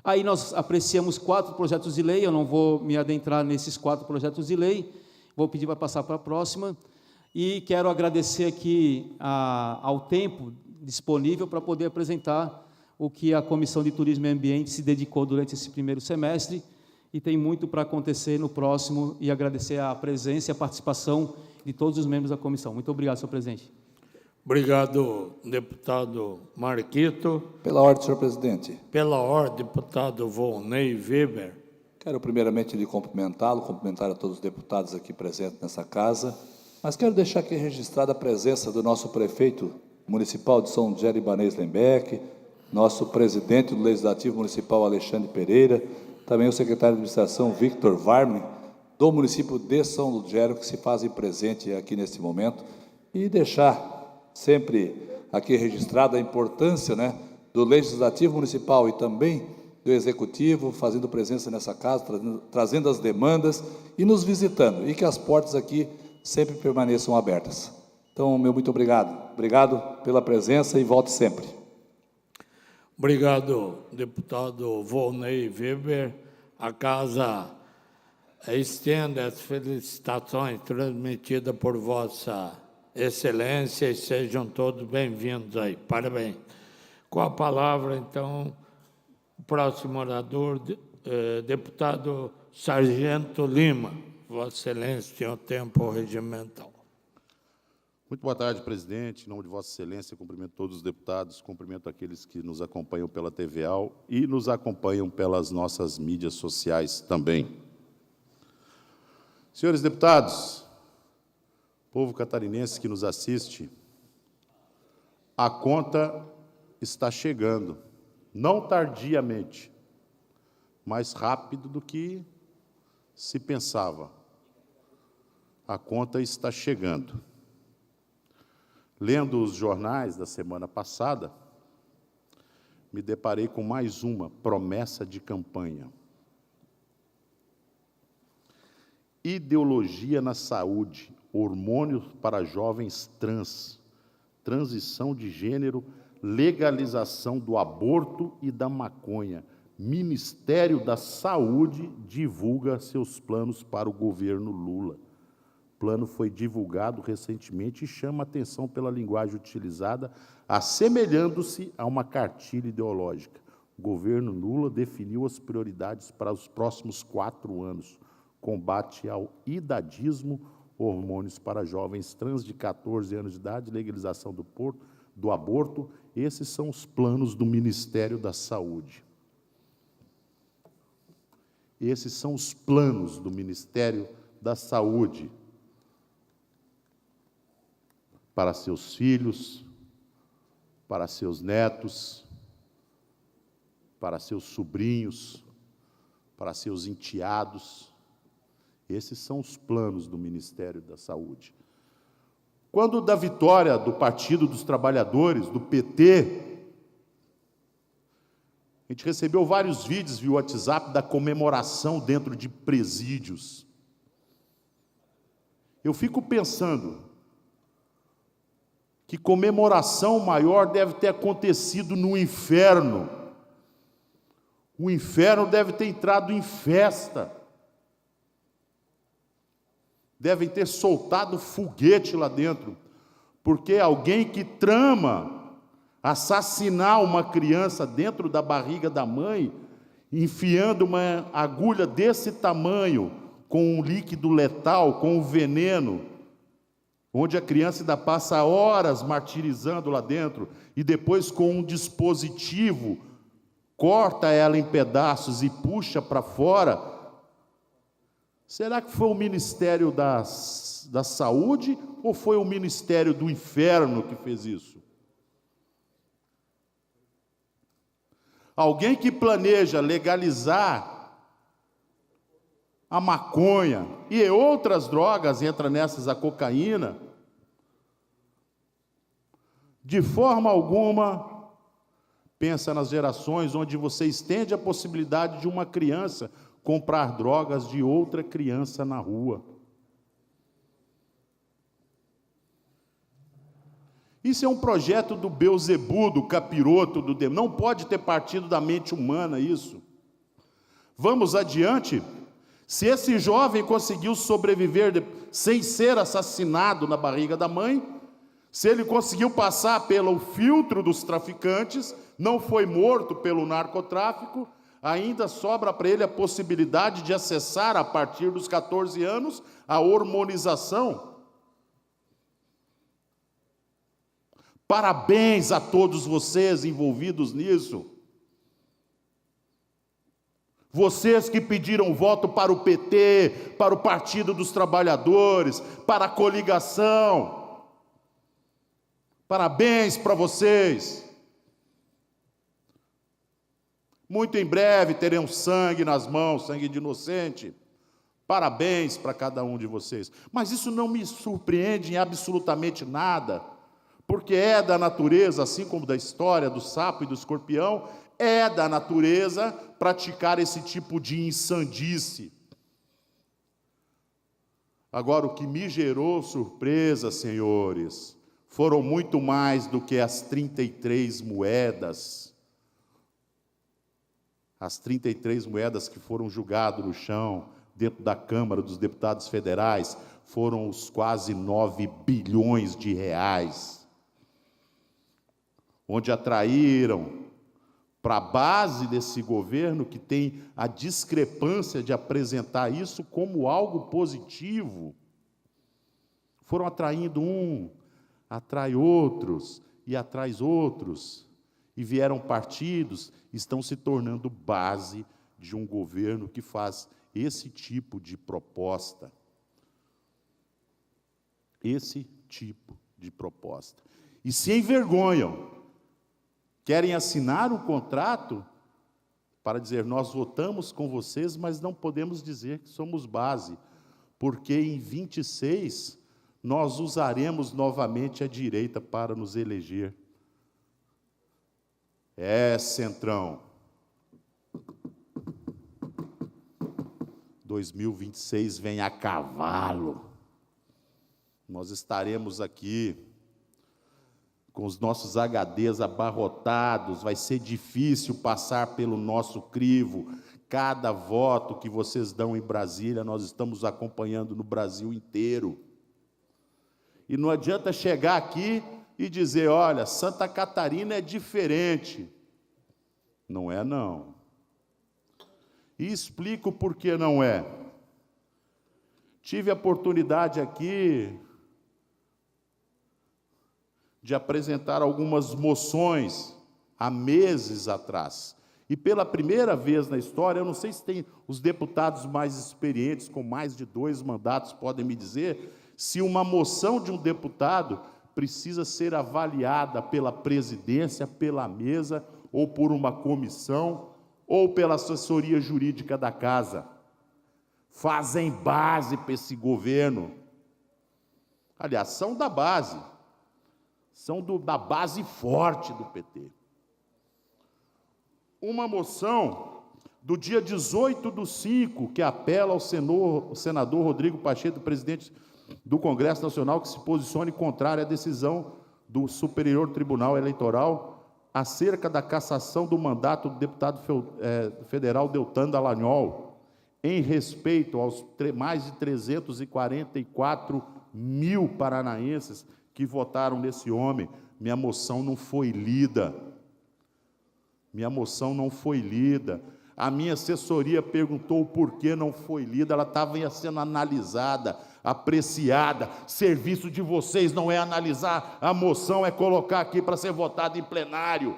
Aí nós apreciamos 4 projetos de lei, eu não vou me adentrar nesses 4 projetos de lei, vou pedir para passar para a próxima, e quero agradecer aqui ao tempo disponível para poder apresentar o que a Comissão de Turismo e Ambiente se dedicou durante esse primeiro semestre, e tem muito para acontecer no próximo, e agradecer a presença e a participação de todos os membros da comissão. Muito obrigado, senhor presidente. Obrigado, deputado Marquito. Pela ordem, senhor presidente. Pela ordem, deputado Volney Weber. Quero primeiramente lhe cumprimentá-lo, cumprimentar a todos os deputados aqui presentes nessa casa, mas quero deixar aqui registrada a presença do nosso prefeito municipal de São José Ibanez Lembeck, nosso presidente do Legislativo Municipal Alexandre Pereira, também o secretário de Administração Victor Varmlin, do município de São Lugero, que se fazem presente aqui neste momento, e deixar sempre aqui registrada a importância, do Legislativo Municipal e também do Executivo, fazendo presença nessa casa, trazendo as demandas e nos visitando, e que as portas aqui sempre permaneçam abertas. Então, meu muito obrigado. Obrigado pela presença e volte sempre. Obrigado, deputado Volney Weber. A casa estende as felicitações transmitidas por Vossa Excelência e sejam todos bem-vindos aí. Parabéns. Com a palavra, então, o próximo orador, deputado Sargento Lima. Vossa Excelência tem o tempo regimental. Muito boa tarde, presidente. Em nome de Vossa Excelência, cumprimento todos os deputados, cumprimento aqueles que nos acompanham pela TVAL e nos acompanham pelas nossas mídias sociais também. Senhores deputados, povo catarinense que nos assiste, a conta está chegando, não tardiamente, mais rápido do que se pensava. A conta está chegando. Lendo os jornais da semana passada, me deparei com mais uma promessa de campanha. Ideologia na saúde, hormônios para jovens trans, transição de gênero, legalização do aborto e da maconha. Ministério da Saúde divulga seus planos para o governo Lula. O plano foi divulgado recentemente e chama atenção pela linguagem utilizada, assemelhando-se a uma cartilha ideológica. O governo Lula definiu as prioridades para os próximos 4 anos. Combate ao idadismo, hormônios para jovens trans de 14 anos de idade, legalização do aborto. Esses são os planos do Ministério da Saúde. Esses são os planos do Ministério da Saúde para seus filhos, para seus netos, para seus sobrinhos, para seus enteados. Esses são os planos do Ministério da Saúde. Quando da vitória do Partido dos Trabalhadores, do PT, a gente recebeu vários vídeos via WhatsApp da comemoração dentro de presídios. Eu fico pensando que comemoração maior deve ter acontecido no inferno. O inferno deve ter entrado em festa. Devem ter soltado foguete lá dentro, porque alguém que trama assassinar uma criança dentro da barriga da mãe, enfiando uma agulha desse tamanho, com um líquido letal, com um veneno, onde a criança ainda passa horas martirizando lá dentro, e depois com um dispositivo, corta ela em pedaços e puxa para fora. Será que foi o Ministério da Saúde ou foi o Ministério do Inferno que fez isso? Alguém que planeja legalizar a maconha e outras drogas, entra nessas a cocaína, de forma alguma pensa nas gerações onde você estende a possibilidade de uma criança comprar drogas de outra criança na rua. Isso é um projeto do Beelzebu, do capiroto, do demônio. Não pode ter partido da mente humana isso. Vamos adiante. Se esse jovem conseguiu sobreviver sem ser assassinado na barriga da mãe, se ele conseguiu passar pelo filtro dos traficantes, não foi morto pelo narcotráfico, ainda sobra para ele a possibilidade de acessar, a partir dos 14 anos, a hormonização. Parabéns a todos vocês envolvidos nisso. Vocês que pediram voto para o PT, para o Partido dos Trabalhadores, para a coligação. Parabéns para vocês. Muito em breve teremos sangue nas mãos, sangue de inocente. Parabéns para cada um de vocês. Mas isso não me surpreende em absolutamente nada, porque é da natureza, assim como da história do sapo e do escorpião, é da natureza praticar esse tipo de insandice. Agora, o que me gerou surpresa, senhores, foram muito mais do que as 33 moedas. As 33 moedas que foram julgadas no chão, dentro da Câmara dos Deputados Federais, foram os quase 9 bilhões de reais, onde atraíram para a base desse governo, que tem a discrepância de apresentar isso como algo positivo. Foram atraindo um, atrai outros, e atrás outros, e vieram partidos, estão se tornando base de um governo que faz esse tipo de proposta. Esse tipo de proposta. E se envergonham. Querem assinar um contrato para dizer, nós votamos com vocês, mas não podemos dizer que somos base, porque em 26 nós usaremos novamente a direita para nos eleger. É, Centrão. 2026 vem a cavalo. Nós estaremos aqui com os nossos HDs abarrotados, vai ser difícil passar pelo nosso crivo. Cada voto que vocês dão em Brasília, nós estamos acompanhando no Brasil inteiro. E não adianta chegar aqui e dizer, olha, Santa Catarina é diferente. Não é, não. E explico por que não é. Tive a oportunidade aqui de apresentar algumas moções há meses atrás. E pela primeira vez na história, eu não sei se tem os deputados mais experientes, com mais de 2 mandatos, podem me dizer, se uma moção de um deputado precisa ser avaliada pela presidência, pela mesa, ou por uma comissão, ou pela assessoria jurídica da casa, fazem base para esse governo. Aliás, são da base, da base forte do PT. Uma moção do dia 18/5, que apela ao senador Rodrigo Pacheco, presidente do Congresso Nacional, que se posicione contrário à decisão do Superior Tribunal Eleitoral acerca da cassação do mandato do deputado federal Deltan Dallagnol, em respeito aos mais de 344 mil paranaenses que votaram nesse homem. Minha moção não foi lida. Minha moção não foi lida. A minha assessoria perguntou o porquê não foi lida. Ela estava sendo analisada, apreciada. Serviço de vocês não é analisar a moção, é colocar aqui para ser votada em plenário.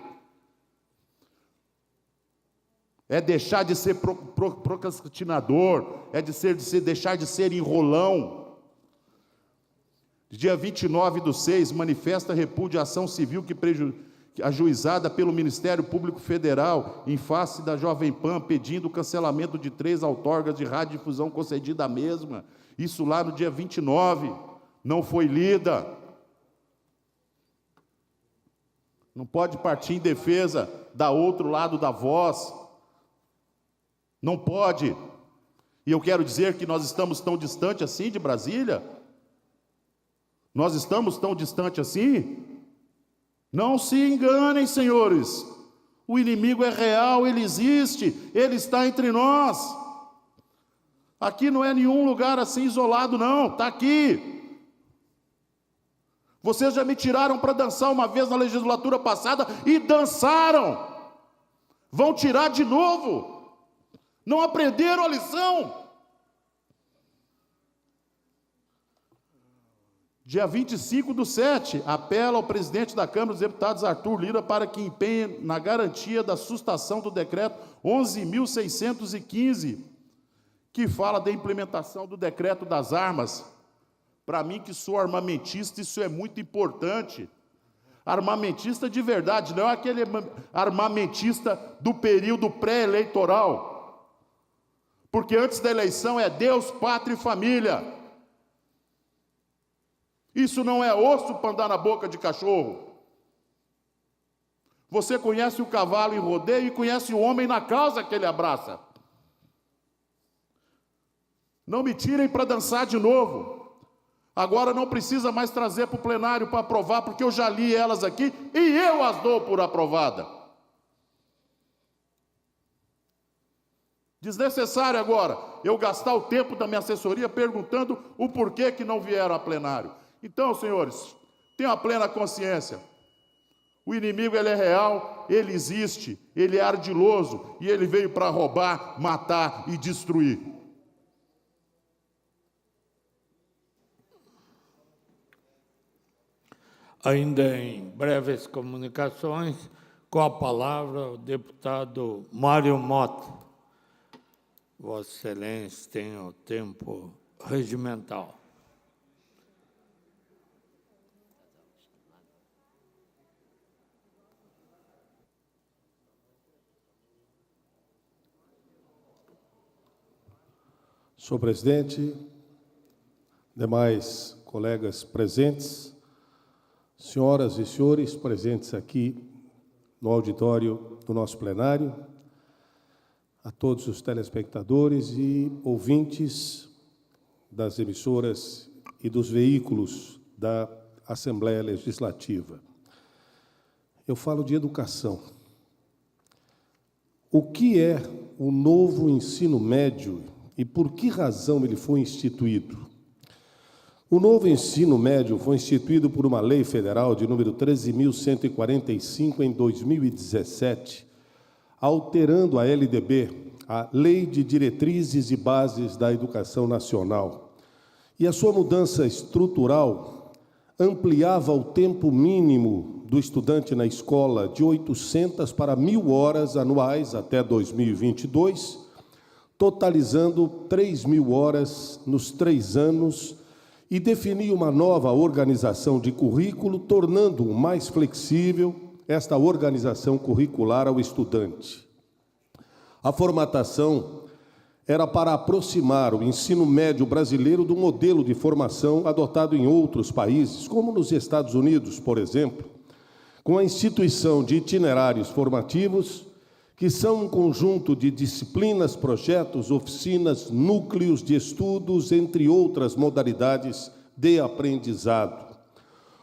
É deixar de ser procrastinador, é deixar de ser enrolão. Dia 29/6, manifesta repúdio à ação civil ajuizada pelo Ministério Público Federal em face da Jovem Pan, pedindo o cancelamento de 3 outorgas de radiodifusão concedida à mesma. Isso lá no dia 29, não foi lida. Não pode partir em defesa da outro lado da voz. Não pode. E eu quero dizer que nós estamos tão distante assim de Brasília? Nós estamos tão distante assim? Não se enganem, senhores. O inimigo é real, ele existe, ele está entre nós. Aqui não é nenhum lugar assim isolado, não, está aqui. Vocês já me tiraram para dançar uma vez na legislatura passada e dançaram. Vão tirar de novo. Não aprenderam a lição. Dia 25/7, apela ao presidente da Câmara dos Deputados, Arthur Lira, para que empenhe na garantia da sustação do decreto 11.615, que fala da implementação do decreto das armas. Para mim, que sou armamentista, isso é muito importante. Armamentista de verdade, não é aquele armamentista do período pré-eleitoral. Porque antes da eleição é Deus, pátria e família. Isso não é osso para andar na boca de cachorro. Você conhece o cavalo em rodeio e conhece o homem na causa que ele abraça. Não me tirem para dançar de novo. Agora não precisa mais trazer para o plenário para aprovar, porque eu já li elas aqui e eu as dou por aprovada. Desnecessário agora eu gastar o tempo da minha assessoria perguntando o porquê que não vieram a plenário. Então, senhores, tenham a plena consciência. O inimigo, ele é real, ele existe, ele é ardiloso e ele veio para roubar, matar e destruir. Ainda em breves comunicações, com a palavra o deputado Mário Mota. Vossa Excelência tem o tempo regimental. Senhor presidente, demais colegas presentes, senhoras e senhores presentes aqui no auditório do nosso plenário, a todos os telespectadores e ouvintes das emissoras e dos veículos da Assembleia Legislativa. Eu falo de educação. O que é o novo ensino médio e por que razão ele foi instituído? O novo ensino médio foi instituído por uma lei federal de número 13.145 em 2017, alterando a LDB, a Lei de Diretrizes e Bases da Educação Nacional. E a sua mudança estrutural ampliava o tempo mínimo do estudante na escola de 800 para 1.000 horas anuais até 2022, totalizando 3.000 horas nos 3 anos, e definia uma nova organização de currículo, tornando mais flexível esta organização curricular ao estudante. A formatação era para aproximar o ensino médio brasileiro do modelo de formação adotado em outros países, como nos Estados Unidos, por exemplo, com a instituição de itinerários formativos, que são um conjunto de disciplinas, projetos, oficinas, núcleos de estudos, entre outras modalidades de aprendizado.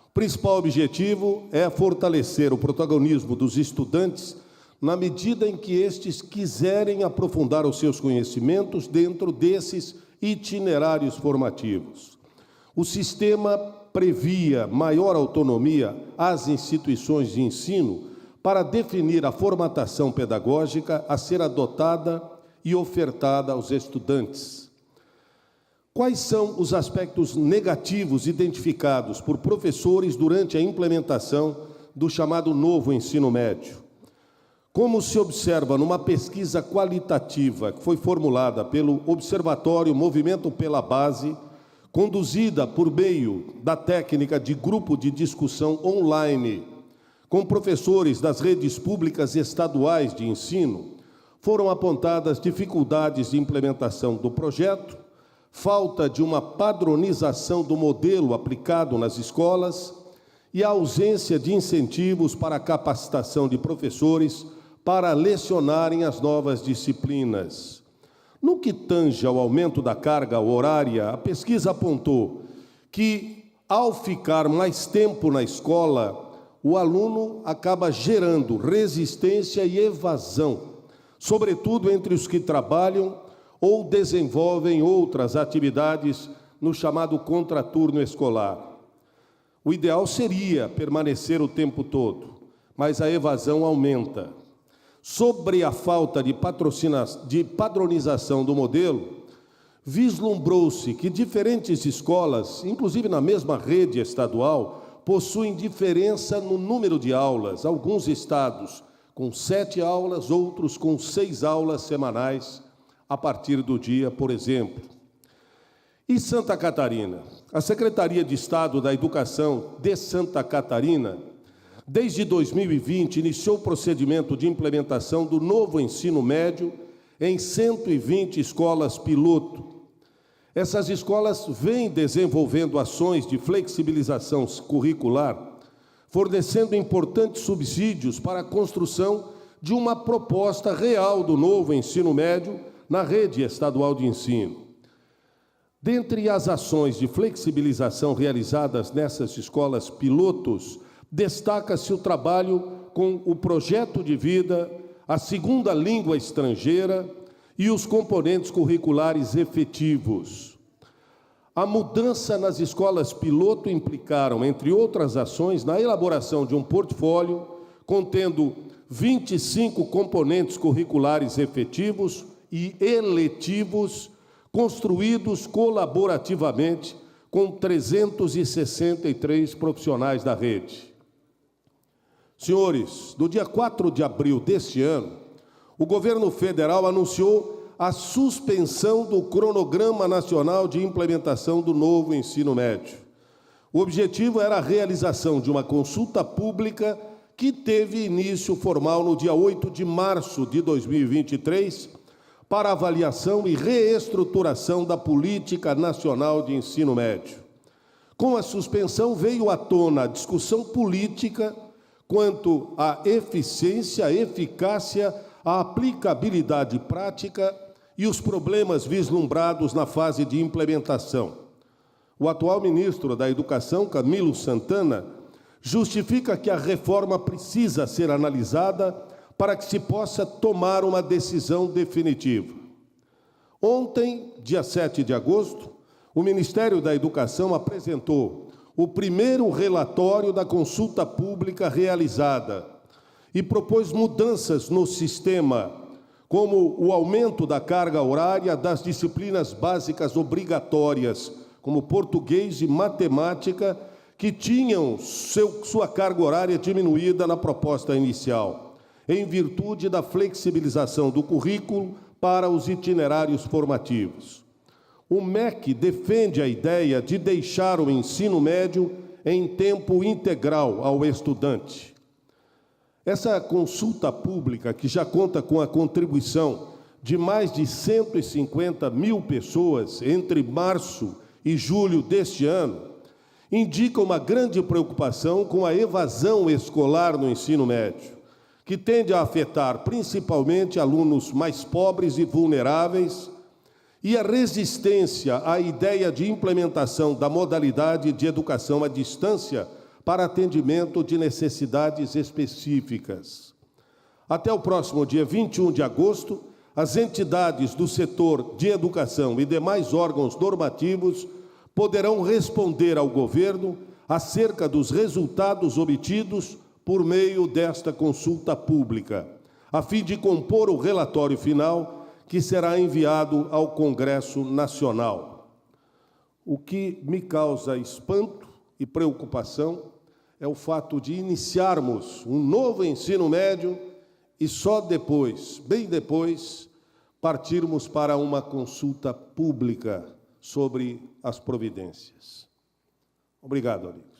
O principal objetivo é fortalecer o protagonismo dos estudantes na medida em que estes quiserem aprofundar os seus conhecimentos dentro desses itinerários formativos. O sistema previa maior autonomia às instituições de ensino para definir a formatação pedagógica a ser adotada e ofertada aos estudantes. Quais são os aspectos negativos identificados por professores durante a implementação do chamado novo ensino médio? Como se observa numa pesquisa qualitativa que foi formulada pelo Observatório Movimento pela Base, conduzida por meio da técnica de grupo de discussão online, com professores das redes públicas estaduais de ensino, foram apontadas dificuldades de implementação do projeto, falta de uma padronização do modelo aplicado nas escolas e a ausência de incentivos para a capacitação de professores para lecionarem as novas disciplinas. No que tange ao aumento da carga horária, a pesquisa apontou que, ao ficar mais tempo na escola, o aluno acaba gerando resistência e evasão, sobretudo entre os que trabalham ou desenvolvem outras atividades no chamado contraturno escolar. O ideal seria permanecer o tempo todo, mas a evasão aumenta. Sobre a falta de padronização do modelo, vislumbrou-se que diferentes escolas, inclusive na mesma rede estadual, possuem diferença no número de aulas. Alguns estados com 7 aulas, outros com 6 aulas semanais, a partir do dia, por exemplo. E Santa Catarina? A Secretaria de Estado da Educação de Santa Catarina, desde 2020, iniciou o procedimento de implementação do novo ensino médio em 120 escolas piloto. Essas escolas vêm desenvolvendo ações de flexibilização curricular, fornecendo importantes subsídios para a construção de uma proposta real do novo ensino médio na rede estadual de ensino. Dentre as ações de flexibilização realizadas nessas escolas pilotos, destaca-se o trabalho com o projeto de vida, a segunda língua estrangeira e os componentes curriculares efetivos. A mudança nas escolas piloto implicaram, entre outras ações, na elaboração de um portfólio contendo 25 componentes curriculares efetivos e eletivos, construídos colaborativamente com 363 profissionais da rede. Senhores, no dia 4 de abril deste ano, o governo federal anunciou a suspensão do cronograma nacional de implementação do novo ensino médio. O objetivo era a realização de uma consulta pública que teve início formal no dia 8 de março de 2023, para avaliação e reestruturação da política nacional de ensino médio. Com a suspensão veio à tona a discussão política quanto à eficiência, eficácia, a aplicabilidade prática e os problemas vislumbrados na fase de implementação. O atual ministro da Educação, Camilo Santana, justifica que a reforma precisa ser analisada para que se possa tomar uma decisão definitiva. Ontem, dia 7 de agosto, o Ministério da Educação apresentou o primeiro relatório da consulta pública realizada e propôs mudanças no sistema, como o aumento da carga horária das disciplinas básicas obrigatórias, como português e matemática, que tinham sua carga horária diminuída na proposta inicial, em virtude da flexibilização do currículo para os itinerários formativos. O MEC defende a ideia de deixar o ensino médio em tempo integral ao estudante. Essa consulta pública, que já conta com a contribuição de mais de 150 mil pessoas entre março e julho deste ano, indica uma grande preocupação com a evasão escolar no ensino médio, que tende a afetar principalmente alunos mais pobres e vulneráveis, e a resistência à ideia de implementação da modalidade de educação à distância para atendimento de necessidades específicas. Até o próximo dia 21 de agosto, as entidades do setor de educação e demais órgãos normativos poderão responder ao governo acerca dos resultados obtidos por meio desta consulta pública, a fim de compor o relatório final que será enviado ao Congresso Nacional. O que me causa espanto e preocupação é o fato de iniciarmos um novo ensino médio e só depois, bem depois, partirmos para uma consulta pública sobre as providências. Obrigado, amigos.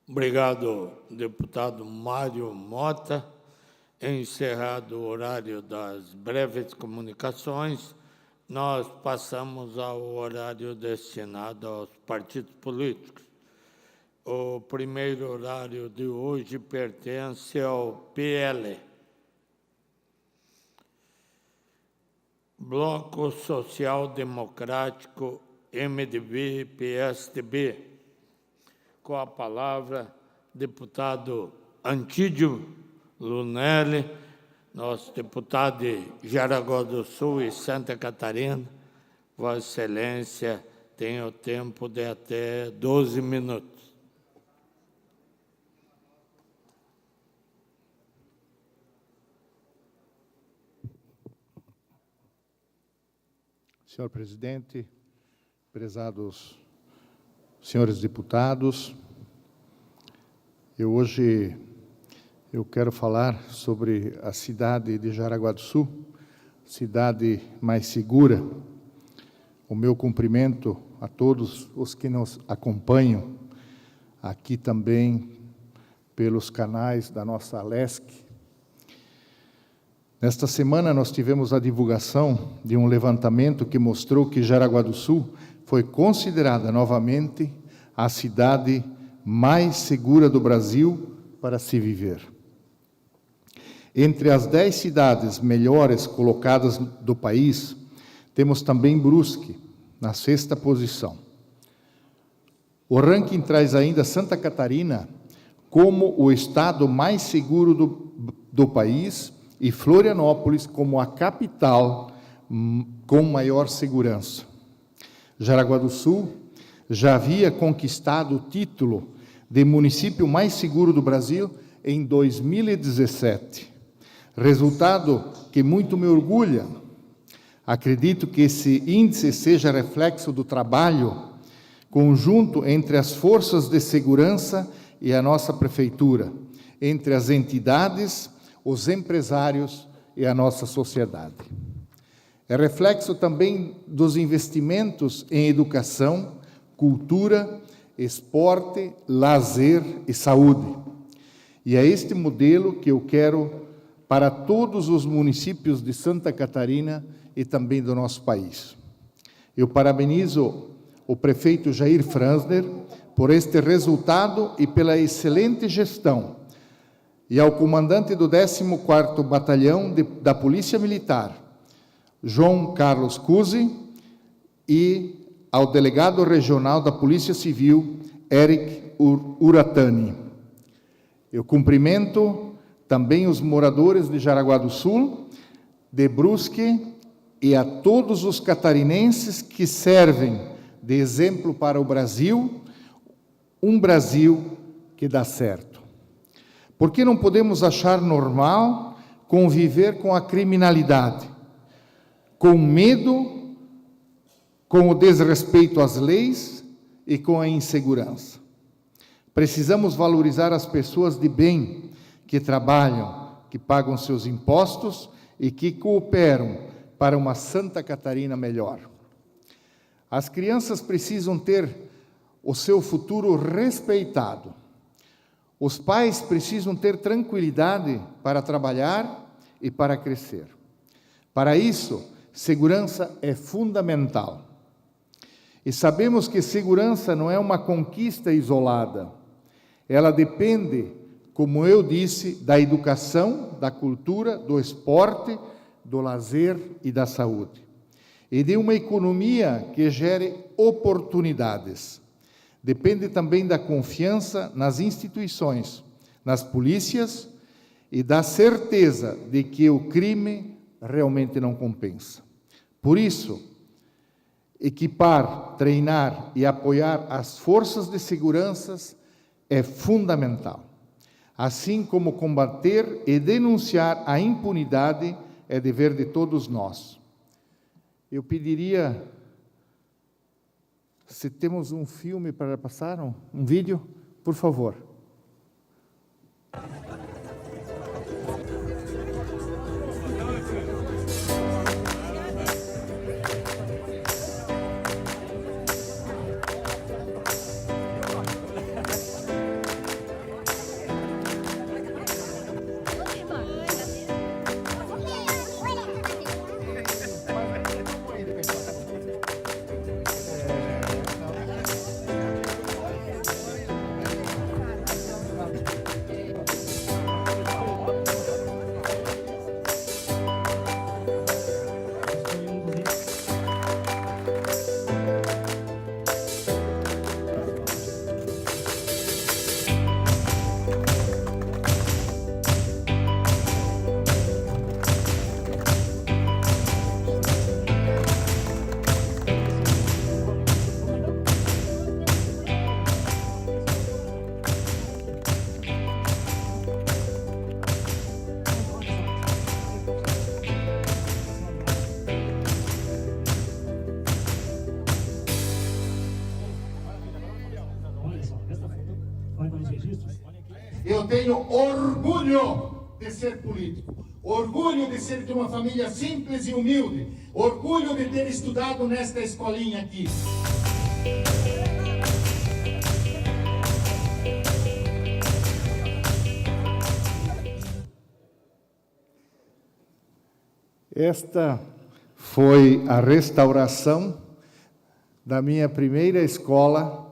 Obrigado, deputado Mário Mota. Encerrado o horário das breves comunicações, nós passamos ao horário destinado aos partidos políticos. O primeiro horário de hoje pertence ao PL. Bloco Social Democrático, MDB, PSDB. Com a palavra, deputado Antídio Lunelli, nosso deputado de Jaraguá do Sul e Santa Catarina. Vossa Excelência tem o tempo de até 12 minutos. Senhor presidente, prezados senhores deputados, eu quero falar sobre a cidade de Jaraguá do Sul, cidade mais segura. O meu cumprimento a todos os que nos acompanham, aqui também pelos canais da nossa Alesc. Nesta semana nós tivemos a divulgação de um levantamento que mostrou que Jaraguá do Sul foi considerada novamente a cidade mais segura do Brasil para se viver. Entre as 10 cidades melhores colocadas do país, temos também Brusque, na 6ª posição. O ranking traz ainda Santa Catarina como o estado mais seguro do país e Florianópolis como a capital com maior segurança. Jaraguá do Sul já havia conquistado o título de município mais seguro do Brasil em 2017. Resultado que muito me orgulha. Acredito que esse índice seja reflexo do trabalho conjunto entre as forças de segurança e a nossa prefeitura, entre as entidades, os empresários e a nossa sociedade. É reflexo também dos investimentos em educação, cultura, esporte, lazer e saúde. E é este modelo que eu quero para todos os municípios de Santa Catarina e também do nosso país. Eu parabenizo o prefeito Jair Franzner por este resultado e pela excelente gestão, e ao comandante do 14º Batalhão da Polícia Militar, João Carlos Cusi, e ao delegado regional da Polícia Civil, Eric Uratani. Eu cumprimento também os moradores de Jaraguá do Sul, de Brusque, e a todos os catarinenses que servem de exemplo para o Brasil, um Brasil que dá certo. Por que não podemos achar normal conviver com a criminalidade, com medo, com o desrespeito às leis e com a insegurança? Precisamos valorizar as pessoas de bem, que trabalham, que pagam seus impostos e que cooperam para uma Santa Catarina melhor. As crianças precisam ter o seu futuro respeitado. Os pais precisam ter tranquilidade para trabalhar e para crescer. Para isso, segurança é fundamental. E sabemos que segurança não é uma conquista isolada. Ela depende, como eu disse, da educação, da cultura, do esporte, do lazer e da saúde. E de uma economia que gere oportunidades. Depende também da confiança nas instituições, nas polícias e da certeza de que o crime realmente não compensa. Por isso, equipar, treinar e apoiar as forças de segurança é fundamental. Assim como combater e denunciar a impunidade é dever de todos nós. Eu pediria, se temos um filme para passar, um vídeo, por favor. Eu tenho orgulho de ser político, orgulho de ser de uma família simples e humilde, orgulho de ter estudado nesta escolinha aqui. Esta foi a restauração da minha primeira escola,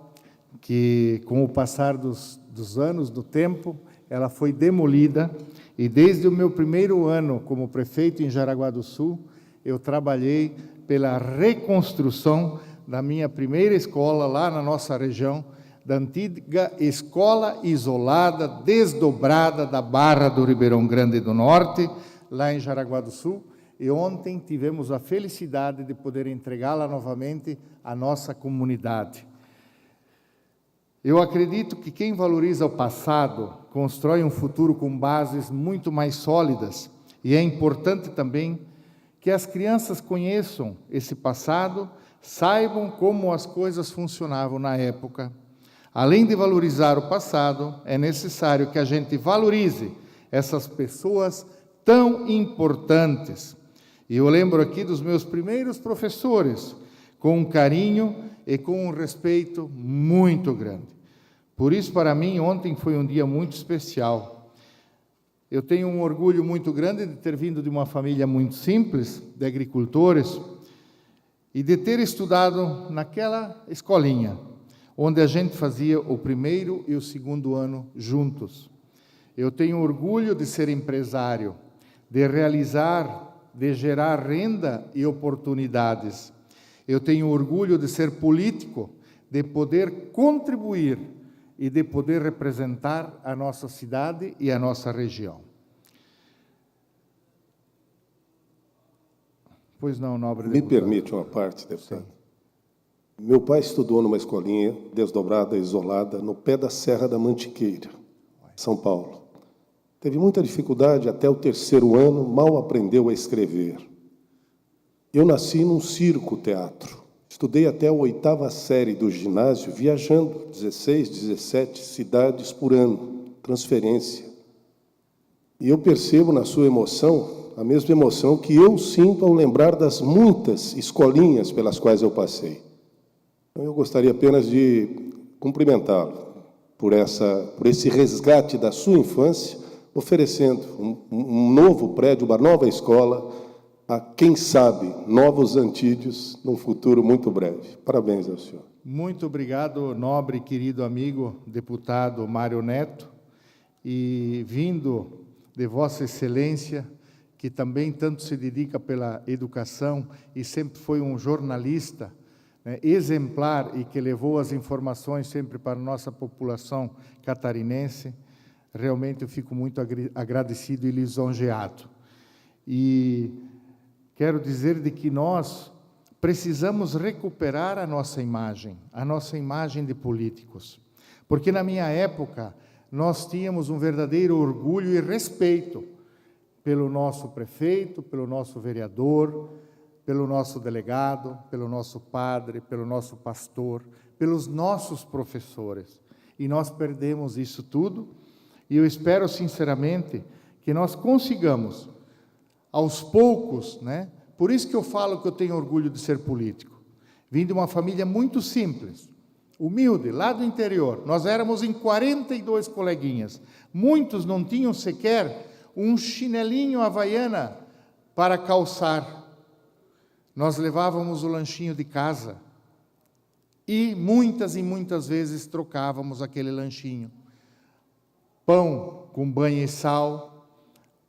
que com o passar dos anos, do tempo, ela foi demolida, e desde o meu primeiro ano como prefeito em Jaraguá do Sul, eu trabalhei pela reconstrução da minha primeira escola lá na nossa região, da antiga escola isolada, desdobrada da Barra do Ribeirão Grande do Norte, lá em Jaraguá do Sul, e ontem tivemos a felicidade de poder entregá-la novamente à nossa comunidade. Eu acredito que quem valoriza o passado constrói um futuro com bases muito mais sólidas, e é importante também que as crianças conheçam esse passado, saibam como as coisas funcionavam na época. Além de valorizar o passado, é necessário que a gente valorize essas pessoas tão importantes. E eu lembro aqui dos meus primeiros professores, com um carinho e com um respeito muito grande. Por isso, para mim, ontem foi um dia muito especial. Eu tenho um orgulho muito grande de ter vindo de uma família muito simples, de agricultores, e de ter estudado naquela escolinha, onde a gente fazia o primeiro e o segundo ano juntos. Eu tenho orgulho de ser empresário, de realizar, de gerar renda e oportunidades. Eu tenho orgulho de ser político, de poder contribuir e de poder representar a nossa cidade e a nossa região. Pois não, nobre deputado. Me permite uma parte, deputado? Sim. Meu pai estudou numa escolinha desdobrada, isolada, no pé da Serra da Mantiqueira, São Paulo. Teve muita dificuldade até o 3º ano, mal aprendeu a escrever. Eu nasci num circo-teatro. Estudei até a 8ª série do ginásio, viajando 16, 17 cidades por ano, transferência. E eu percebo na sua emoção a mesma emoção que eu sinto ao lembrar das muitas escolinhas pelas quais eu passei. Então, eu gostaria apenas de cumprimentá-lo por esse resgate da sua infância, oferecendo um novo prédio, uma nova escola, a, quem sabe, novos Antídeos num futuro muito breve. Parabéns ao senhor. Muito obrigado, nobre e querido amigo, deputado Mário Neto, e vindo de Vossa Excelência, que também tanto se dedica pela educação e sempre foi um jornalista, né, exemplar e que levou as informações sempre para a nossa população catarinense, realmente eu fico muito agradecido e lisonjeado. E quero dizer de que nós precisamos recuperar a nossa imagem de políticos, porque na minha época nós tínhamos um verdadeiro orgulho e respeito pelo nosso prefeito, pelo nosso vereador, pelo nosso delegado, pelo nosso padre, pelo nosso pastor, pelos nossos professores. E nós perdemos isso tudo, e eu espero sinceramente que nós consigamos, aos poucos, né? Por isso que eu falo que eu tenho orgulho de ser político. Vim de uma família muito simples, humilde, lá do interior. Nós éramos em 42 coleguinhas. Muitos não tinham sequer um chinelinho havaiana para calçar. Nós levávamos o lanchinho de casa e muitas vezes trocávamos aquele lanchinho. Pão com banha e sal,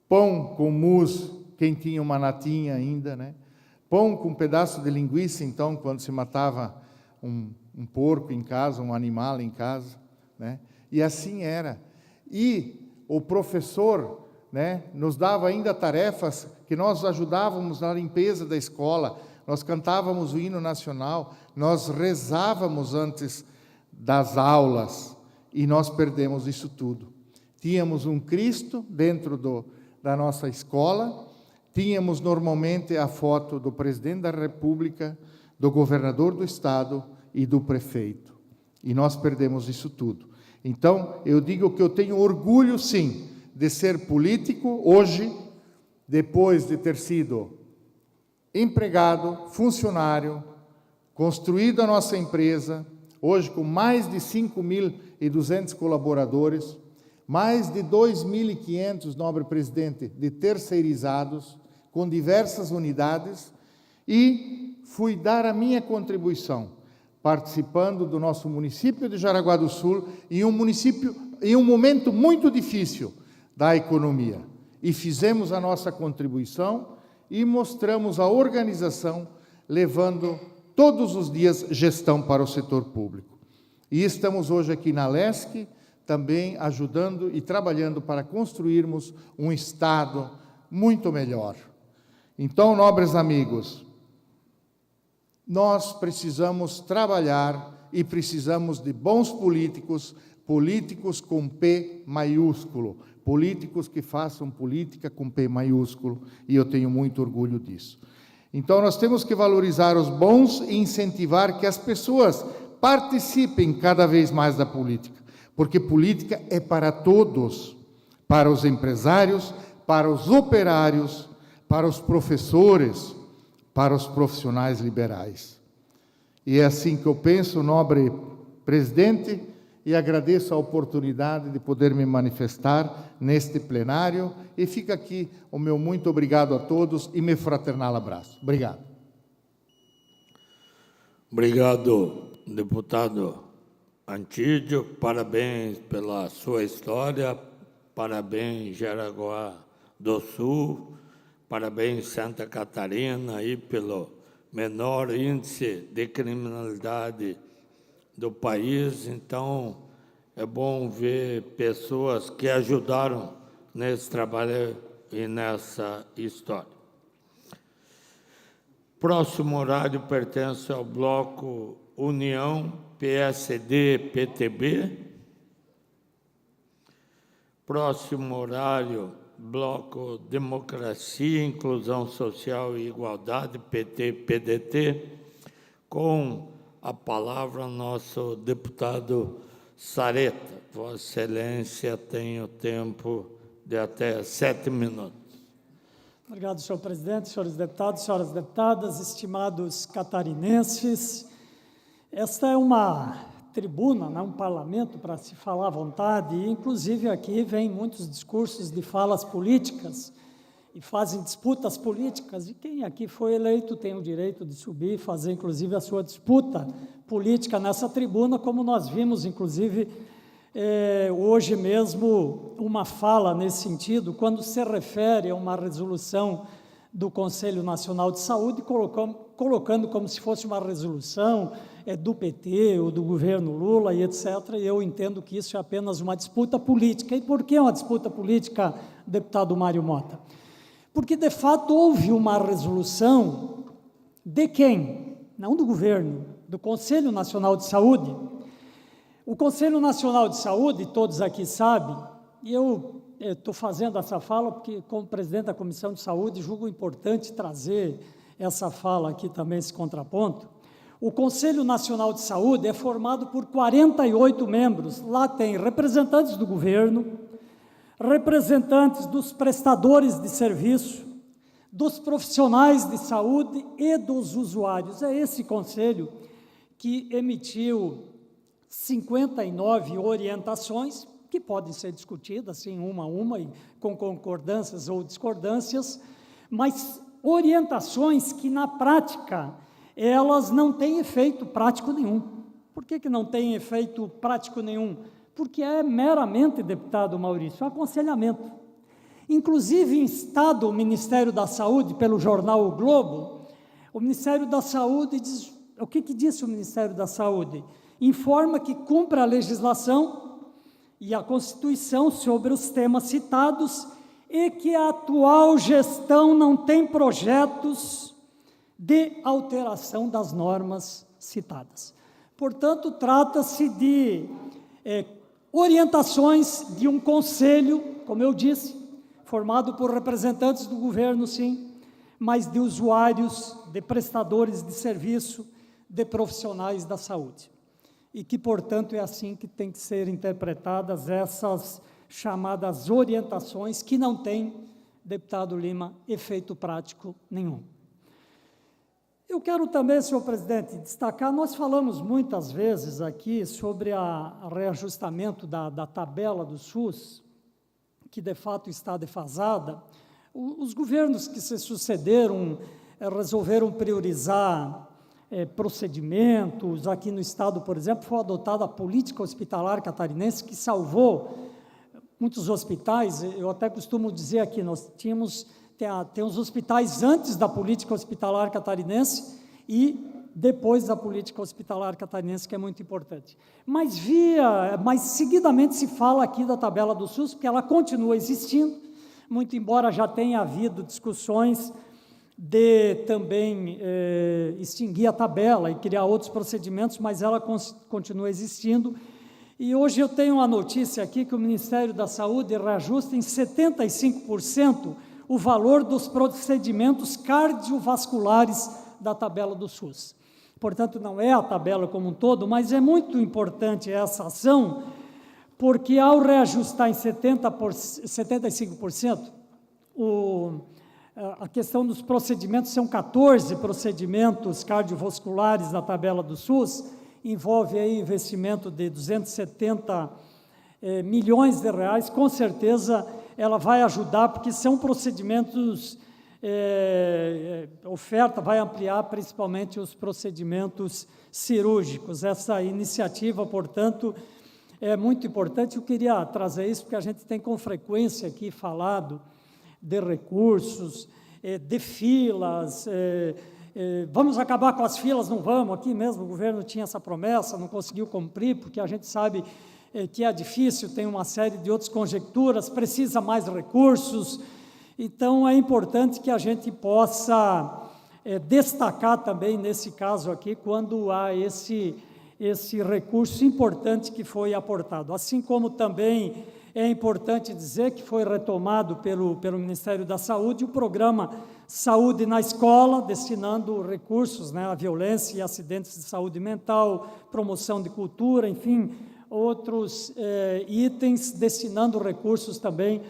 pão com mousse, quem tinha uma natinha ainda, né? Pão com um pedaço de linguiça, então, quando se matava um porco em casa, um animal em casa, né? E assim era. E o professor, né, nos dava ainda tarefas que nós ajudávamos na limpeza da escola, nós cantávamos o hino nacional, nós rezávamos antes das aulas, e nós perdemos isso tudo. Tínhamos um Cristo dentro da nossa escola, tínhamos normalmente a foto do presidente da República, do governador do estado e do prefeito, e nós perdemos isso tudo. Então, eu digo que eu tenho orgulho, sim, de ser político hoje, depois de ter sido empregado, funcionário, construído a nossa empresa, hoje com mais de 5.200 colaboradores, mais de 2.500, nobre presidente, de terceirizados, com diversas unidades, e fui dar a minha contribuição, participando do nosso município de Jaraguá do Sul, em um momento muito difícil da economia, e fizemos a nossa contribuição e mostramos a organização, levando todos os dias gestão para o setor público. E estamos hoje aqui na LESC, também ajudando e trabalhando para construirmos um Estado muito melhor. Então, nobres amigos, nós precisamos trabalhar e precisamos de bons políticos, políticos com P maiúsculo, políticos que façam política com P maiúsculo, e eu tenho muito orgulho disso. Então, nós temos que valorizar os bons e incentivar que as pessoas participem cada vez mais da política, porque política é para todos, para os empresários, para os operários, para os professores, para os profissionais liberais. E é assim que eu penso, nobre presidente, e agradeço a oportunidade de poder me manifestar neste plenário, e fica aqui o meu muito obrigado a todos e meu fraternal abraço. Obrigado. Obrigado, deputado Antídio, parabéns pela sua história, parabéns Jaraguá do Sul, parabéns Santa Catarina aí pelo menor índice de criminalidade do país. Então, é bom ver pessoas que ajudaram nesse trabalho e nessa história. Próximo horário pertence ao bloco União, PSD, PTB. Próximo horário, bloco Democracia, Inclusão Social e Igualdade, PT, PDT, com a palavra nosso deputado Sareta. Vossa Excelência tem o tempo de até 7 minutos. Obrigado, senhor presidente, senhores deputados, senhoras deputadas, estimados catarinenses. Esta é uma tribuna, né, um parlamento para se falar à vontade, e inclusive aqui vem muitos discursos de falas políticas, e fazem disputas políticas, e quem aqui foi eleito tem o direito de subir e fazer, inclusive, a sua disputa política nessa tribuna, como nós vimos, inclusive, hoje mesmo, uma fala nesse sentido, quando se refere a uma resolução do Conselho Nacional de Saúde, colocando como se fosse uma resolução do PT ou do governo Lula e etc., e eu entendo que isso é apenas uma disputa política. E por que uma disputa política, deputado Mário Mota? Porque, de fato, houve uma resolução de quem? Não do governo, do Conselho Nacional de Saúde. O Conselho Nacional de Saúde, todos aqui sabem, e eu estou fazendo essa fala porque, como presidente da Comissão de Saúde, julgo importante trazer essa fala aqui também, esse contraponto. O Conselho Nacional de Saúde é formado por 48 membros. Lá tem representantes do governo, representantes dos prestadores de serviço, dos profissionais de saúde e dos usuários. É esse conselho que emitiu 59 orientações, que podem ser discutidas, assim, uma a uma, e com concordâncias ou discordâncias, mas orientações que, na prática, elas não têm efeito prático nenhum. Por que não tem efeito prático nenhum? Porque é meramente, deputado Maurício, aconselhamento. Inclusive, instado o Ministério da Saúde pelo jornal O Globo, o Ministério da Saúde diz... O que disse o Ministério da Saúde? Informa que cumpre a legislação e a Constituição sobre os temas citados e que a atual gestão não tem projetos de alteração das normas citadas. Portanto, trata-se de orientações de um conselho, como eu disse, formado por representantes do governo, sim, mas de usuários, de prestadores de serviço, de profissionais da saúde. E que, portanto, é assim que tem que ser interpretadas essas chamadas orientações, que não têm, deputado Lima, efeito prático nenhum. Eu quero também, senhor presidente, destacar, nós falamos muitas vezes aqui sobre o reajustamento da tabela do SUS, que de fato está defasada. Os governos que se sucederam resolveram priorizar procedimentos. Aqui no estado, por exemplo, foi adotada a política hospitalar catarinense, que salvou muitos hospitais. Eu até costumo dizer aqui, nós tem os hospitais antes da política hospitalar catarinense e depois da política hospitalar catarinense, que é muito importante. Mas seguidamente se fala aqui da tabela do SUS, porque ela continua existindo, muito embora já tenha havido discussões de também extinguir a tabela e criar outros procedimentos, mas ela continua existindo. E hoje eu tenho uma notícia aqui que o Ministério da Saúde reajusta em 75% o valor dos procedimentos cardiovasculares da tabela do SUS. Portanto, não é a tabela como um todo, mas é muito importante essa ação, porque ao reajustar em 75%, a questão dos procedimentos, são 14 procedimentos cardiovasculares na tabela do SUS, envolve aí investimento de 270 milhões de reais, com certeza ela vai ajudar, porque são procedimentos, oferta vai ampliar principalmente os procedimentos cirúrgicos. Essa iniciativa, portanto, é muito importante. Eu queria trazer isso, porque a gente tem com frequência aqui falado de recursos, de filas, vamos acabar com as filas, não vamos, aqui mesmo o governo tinha essa promessa, não conseguiu cumprir, porque a gente sabe que é difícil, tem uma série de outras conjecturas, precisa mais recursos. Então, é importante que a gente possa destacar também, nesse caso aqui, quando há esse recurso importante que foi aportado. Assim como também é importante dizer que foi retomado pelo Ministério da Saúde o programa Saúde na Escola, destinando recursos, né, à violência e acidentes de saúde mental, promoção de cultura, enfim, outros itens, destinando recursos também,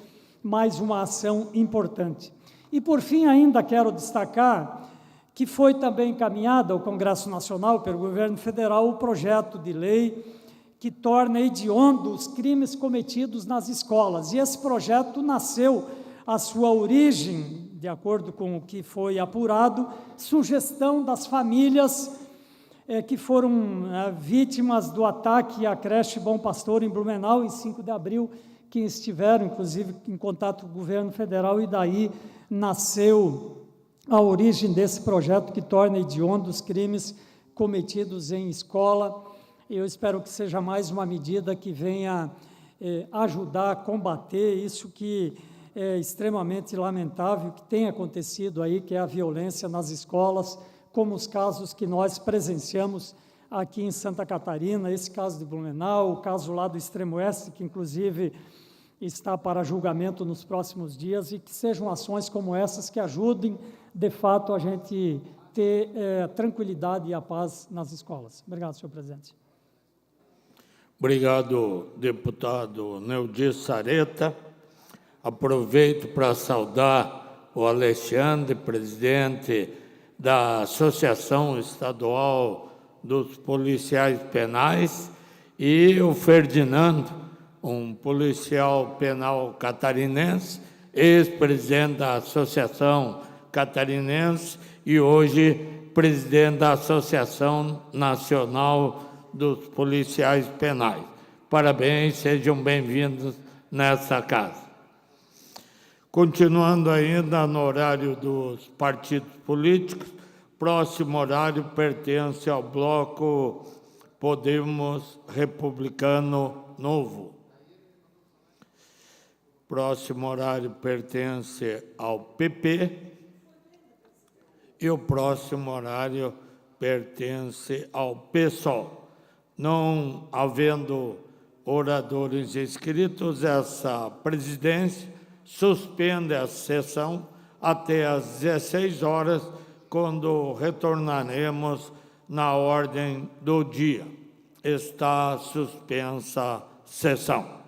mais uma ação importante. E, por fim, ainda quero destacar que foi também encaminhado ao Congresso Nacional pelo governo federal o projeto de lei que torna hediondo os crimes cometidos nas escolas. E esse projeto nasceu, a sua origem, de acordo com o que foi apurado, sugestão das famílias que foram vítimas do ataque à creche Bom Pastor em Blumenau, em 5 de abril, que estiveram, inclusive, em contato com o governo federal, e daí nasceu a origem desse projeto que torna hediondo os crimes cometidos em escola. Eu espero que seja mais uma medida que venha ajudar a combater isso que é extremamente lamentável, que tem acontecido aí, que é a violência nas escolas, como os casos que nós presenciamos aqui em Santa Catarina, esse caso de Blumenau, o caso lá do Extremo Oeste, que inclusive está para julgamento nos próximos dias, e que sejam ações como essas que ajudem, de fato, a gente ter tranquilidade e a paz nas escolas. Obrigado, senhor presidente. Obrigado, deputado Neudi Sareta. Aproveito para saudar o Alexandre, presidente da Associação Estadual dos Policiais Penais, e o Ferdinando, um policial penal catarinense, ex-presidente da Associação Catarinense e hoje presidente da Associação Nacional dos Policiais Penais. Parabéns, sejam bem-vindos nessa casa. Continuando ainda no horário dos partidos políticos, próximo horário pertence ao bloco Podemos Republicano Novo. Próximo horário pertence ao PP e o próximo horário pertence ao PSOL. Não havendo oradores inscritos, essa presidência suspende a sessão até às 16 horas, quando retornaremos na ordem do dia. Está suspensa a sessão.